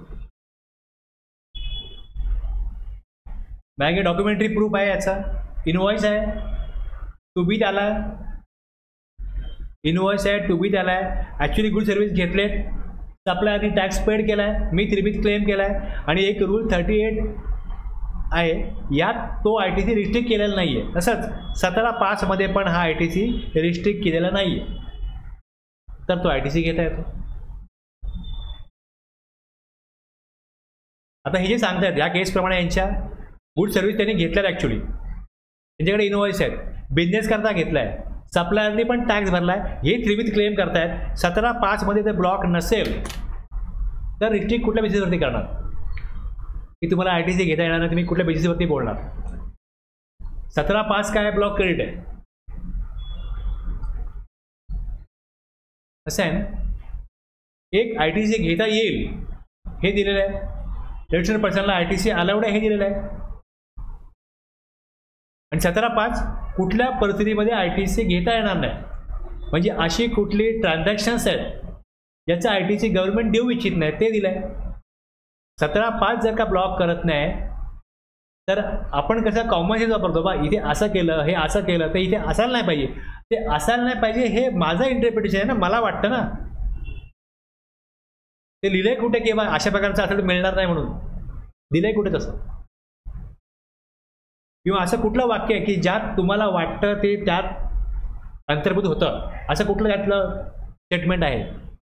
माझ्याकडे डॉक्युमेंटरी प्रूफ आहे, याचा इनवॉइस आहे, 2B आला, इनवॉइस आहे, 2B आला आहे, ॲक्च्युली गुड सर्व्हिस घेतलेत, सप्लायरनी टॅक्स पेड केला आहे, मी 3B क्लेम केला आहे. आणि एक रूल 38 आहे, यात तो ITC रिस्ट्रिक्ट केलेला नाही आहे. तसंच 17(5) पण हा ITC रिस्ट्रिक्ट केलेला नाही आहे, तर तो ITC घेता येतो. आता हे जे सांगतायत या केसप्रमाणे यांच्या गुड सर्व्हिस त्यांनी घेतल्यात, ॲक्च्युली त्यांच्याकडे इनवॉइस आहेत, बिझनेस करता घेतलाय, सप्लायरनी पण टॅक्स भरलाय, हे 3B क्लेम करतायत. 17(5) जर ब्लॉक नसेल तर रिस्ट्रिक्ट कुठल्या बेसिसवरती करणार की तुम्हाला ITC घेता येणार नाही, तुम्ही कुठल्या बेसिसवरती बोलणार. 17(5) काय ब्लॉक क्रेडिट आहे, असं आहे ना. एक ITC घेता येईल हे दिलेलं आहे, रजिस्टर्ड पर्सनला ITC अलाउड आहे हे दिलेलं आहे. आणि 17(5) कुठल्या परिस्थितीमध्ये ITC घेता येणार नाही, म्हणजे अशी कुठली ट्रान्झॅक्शन्स आहेत ज्याचा ITC गव्हर्नमेंट देऊ इच्छित नाही ते दिलं आहे. 17(5) जर का ब्लॉक करत नाही तर आपण कसं कॉमन सेन्स वापरतो, बा इथे असं केलं, हे असं केलं, तर इथे असायला नाही पाहिजे, ते असायला नाही पाहिजे, हे माझं इंटरप्रिटेशन आहे ना, मला वाटतं ना. ते लिहिलंय कुठे की बा अशा प्रकारचं असं मिळणार नाही म्हणून, दिलंय कुठे तसं? किंवा असं कुठलं वाक्य आहे की ज्यात तुम्हाला वाटतं ते त्यात अंतर्भूत होतं असं कुठलं त्यातलं स्टेटमेंट आहे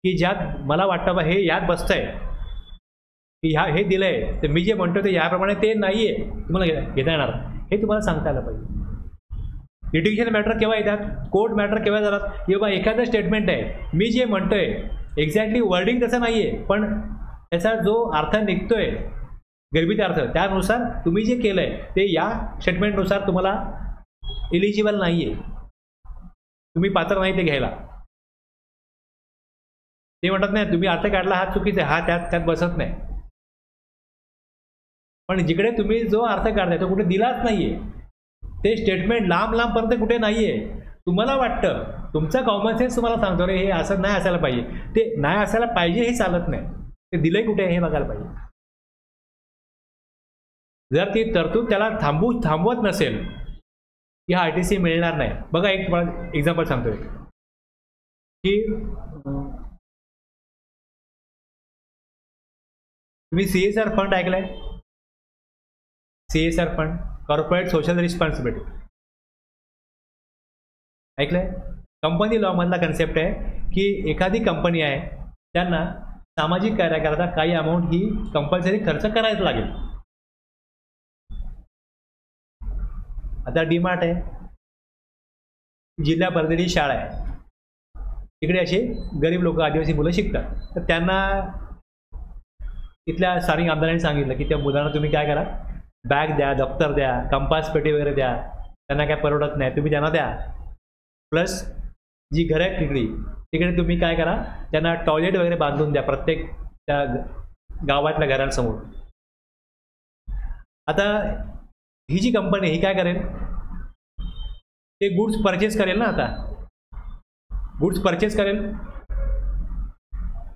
की ज्यात मला वाटतं बा हे यात बसतंय की हे दिलंय तर मी जे म्हणतो ते याप्रमाणे ते नाही आहे तुम्हाला घेता येणार, हे तुम्हाला सांगता आलं पाहिजे. लिटिगेशन मॅटर केव्हा येतात, कोर्ट मॅटर केव्हा जातात की बाबा एखादं स्टेटमेंट आहे मी जे म्हणतोय एक्झॅक्टली वर्डिंग तसं नाही आहे पण त्याचा जो अर्थ निघतोय गर्भित अर्थ त्यानुसार तुम्ही जे केलं आहे ते या स्टेटमेंटनुसार तुम्हाला इलिजिबल नाही आहे, तुम्ही पात्र नाही ते घ्यायला. ते म्हणतात नाही तुम्ही अर्थ काढला हा चुकीचा आहे, हा त्यात बसत नाही. पण जिकडे तुम्ही जो अर्थ काढताय तो कुठे दिलाच नाहीये, ते स्टेटमेंट लांबपर्यंत कुठे नाहीये, तुम्हाला वाटतं तुमचा कॉमन सेन्स तुम्हाला सांगतो रे हे असं नाही असायला पाहिजे, ते नाही असायला पाहिजे हे चालत नाही, ते दिलंय कुठे हे बघायला पाहिजे. जर ती तरतूद त्याला थांबवत नसेल की हा RTC मिळणार नाही. बघा एक तुम्हाला एक्झाम्पल सांगतोय की तुम्ही CSR फंड ऐकलाय, CSR fund corporate social responsibility ऐकलंय. कंपनी लॉ मधला कन्सेप्ट आहे की एखादी कंपनी आहे त्यांना सामाजिक कार्याकरता काही अमाऊंट ही कंपल्सरी खर्च करायला लागेल. आता डीमार्ट आहे, जिल्हा परिषदेची शाळा आहे, तिकडे असे गरीब लोक आदिवासी मुलं शिकतात, तर त्यांना इथल्या स्थानिक आमदारांनी सांगितलं की त्या मुलांना तुम्ही काय करा, बॅग द्या, दप्तर द्या, कंपास पेटी वगैरे द्या, त्यांना काय परवडत नाही तुम्ही त्यांना द्या, प्लस जी घरं आहेत तिकडे तुम्ही काय करा त्यांना टॉयलेट वगैरे बांधून द्या प्रत्येक त्या गावातल्या घरांसमोर. आता ही जी कंपनी ही काय करेल, ते गुड्स परचेस करेल ना, आता गुड्स परचेस करेल.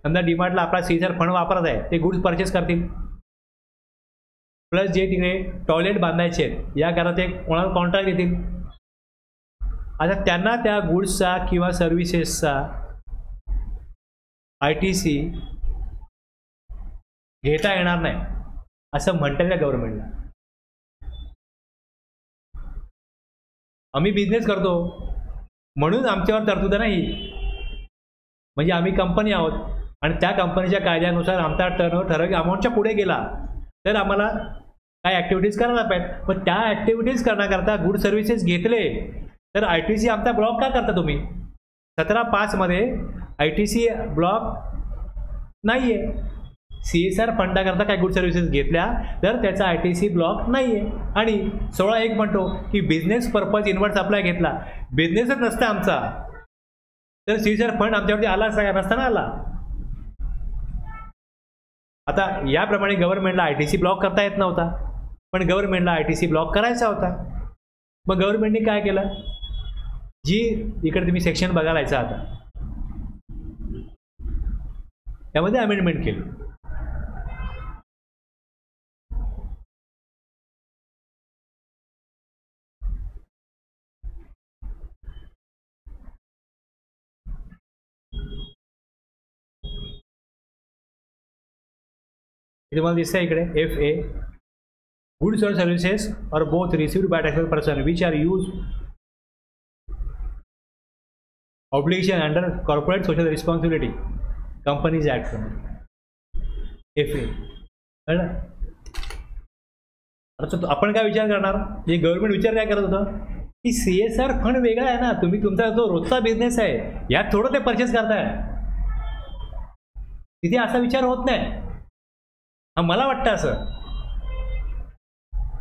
समजा डीमार्टला आपला CSR फंड वापरत आहे, ते गुड्स परचेस करतील, प्लस जे तिकडे टॉयलेट बांधायचे आहेत या करा ते कोणाला कॉन्ट्रॅक्ट देतील. आता त्यांना त्या गुड्सचा किंवा सर्व्हिसेसचा ITC घेता येणार नाही असं म्हणतात त्या गव्हर्नमेंटला. आम्ही बिझनेस करतो म्हणून आमच्यावर तरतूद नाही, म्हणजे आम्ही कंपनी आहोत आणि त्या कंपनीच्या कायद्यानुसार आमचा टर्नओव्हर ठराविक अमाऊंटच्या पुढे गेला तर आम्हाला काय ॲक्टिव्हिटीज करायला पाहिजे. पण त्या ॲक्टिव्हिटीज करण्याकरता गुड सर्व्हिसेस घेतले तर ITC आमचा ब्लॉक का करता तुम्ही. 17(5) मध्ये ITC ब्लॉक नाही आहे. CSR फंडाकरता काय गुड सर्व्हिसेस घेतल्या तर त्याचा ITC ब्लॉक नाही आहे. आणि 16(1) म्हणतो की बिझनेस पर्पज इन्व्हर्ट सप्लाय घेतला, बिझनेसच नसता आमचा तर CSR फंड आमच्यावरती आला नसताना आला. आता याप्रमाणे गव्हर्नमेंटला ITC ब्लॉक करता येत नव्हता, पण गव्हर्नमेंटला ITC ब्लॉक करायचा होता. मग गव्हर्नमेंटने काय केलं, जी इकडे तुम्ही सेक्शन बघायला यायचं आता त्यामध्ये अमेंडमेंट केली. तुम्हाला दिसतंय इकडे FA गुड्स और सर्व्हिसेस और both received by taxable person which are use obligation under corporate social responsibility companies act FA. कळलं. आता आपण काय विचार करणार, हे गव्हर्नमेंट विचार काय करत होतं की CSR फंड वेगळा आहे ना, तुम्ही तुमचा जो रोजचा बिझनेस आहे यात थोडं ते परचेस करताय, तिथे असा विचार होत नाही. हा मला वाटतं असं.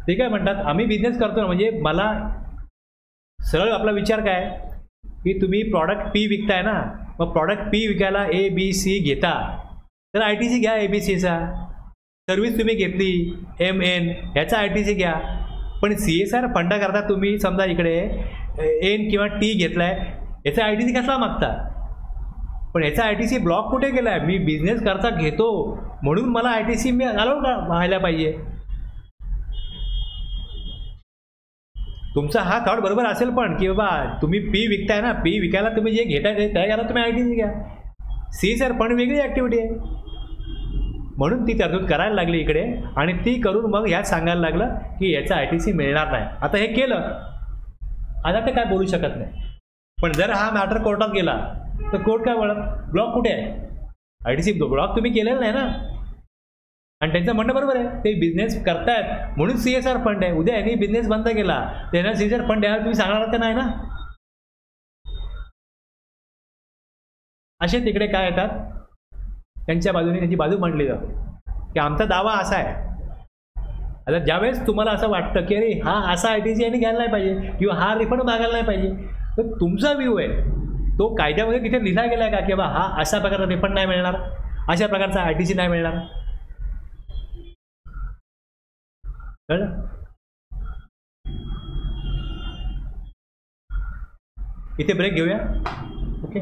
ते काय म्हणतात आम्ही बिझनेस करतो ना, म्हणजे मला सरळ आपला विचार काय की तुम्ही प्रॉडक्ट P विकताय ना, मग प्रॉडक्ट P विकायला ABC घेता तर ITC घ्या ABCचा. सर्व्हिस तुम्ही घेतली MN ह्याचा ITC घ्या. पण CSR फंडाकरता तुम्ही समजा इकडे N किंवा T घेतलाय याचा ITC कसा मागता. पण याचा ITC ब्लॉक कुठे गेला आहे, मी बिझनेस करता घेतो म्हणून मला ITC मी अलाउ व्हायला पाहिजे. तुमचा हा थॉट बरोबर असेल पण की बाबा तुम्ही P विकताय ना, P विकायला तुम्ही जे घेताय त्याला तुम्ही ITC घ्या. CSR फंड वेगळी ॲक्टिव्हिटी आहे म्हणून ती तरतूद करायला लागली इकडे आणि ती करून मग ह्यात सांगायला लागलं की याचा ITC मिळणार नाही. आता हे केलं, आता ते काय बोलू शकत नाही. पण जर हा मॅटर कोर्टात गेला तर कोर्ट काय म्हणत, ब्लॉक कुठे आहे, ITC ब्लॉक तुम्ही केलेला नाही ना. आणि त्यांचं म्हणणं बरोबर आहे, ते बिझनेस करतायत म्हणून CSR फंड आहे. उद्या यांनी बिझनेस बंद केला त्यांना CSR फंड द्यायला तुम्ही सांगणार का नाही ना. असे तिकडे काय येतात, त्यांच्या बाजूने त्यांची बाजू मांडली जाते की आमचा दावा असा आहे. आता ज्यावेळेस तुम्हाला असं वाटतं की अरे हा असा ITC यांनी घ्यायला नाही पाहिजे किंवा हा रिफंड मागायला नाही पाहिजे, तर तुमचा व्ह्यू आहे तो कायद्यामध्ये तिथे लिहिला गेला आहे का की बा हा अशा प्रकारचा रिफंड नाही मिळणार, अशा प्रकारचा ITC नाही मिळणार. कळलं. इथे ब्रेक घेऊया. ओके.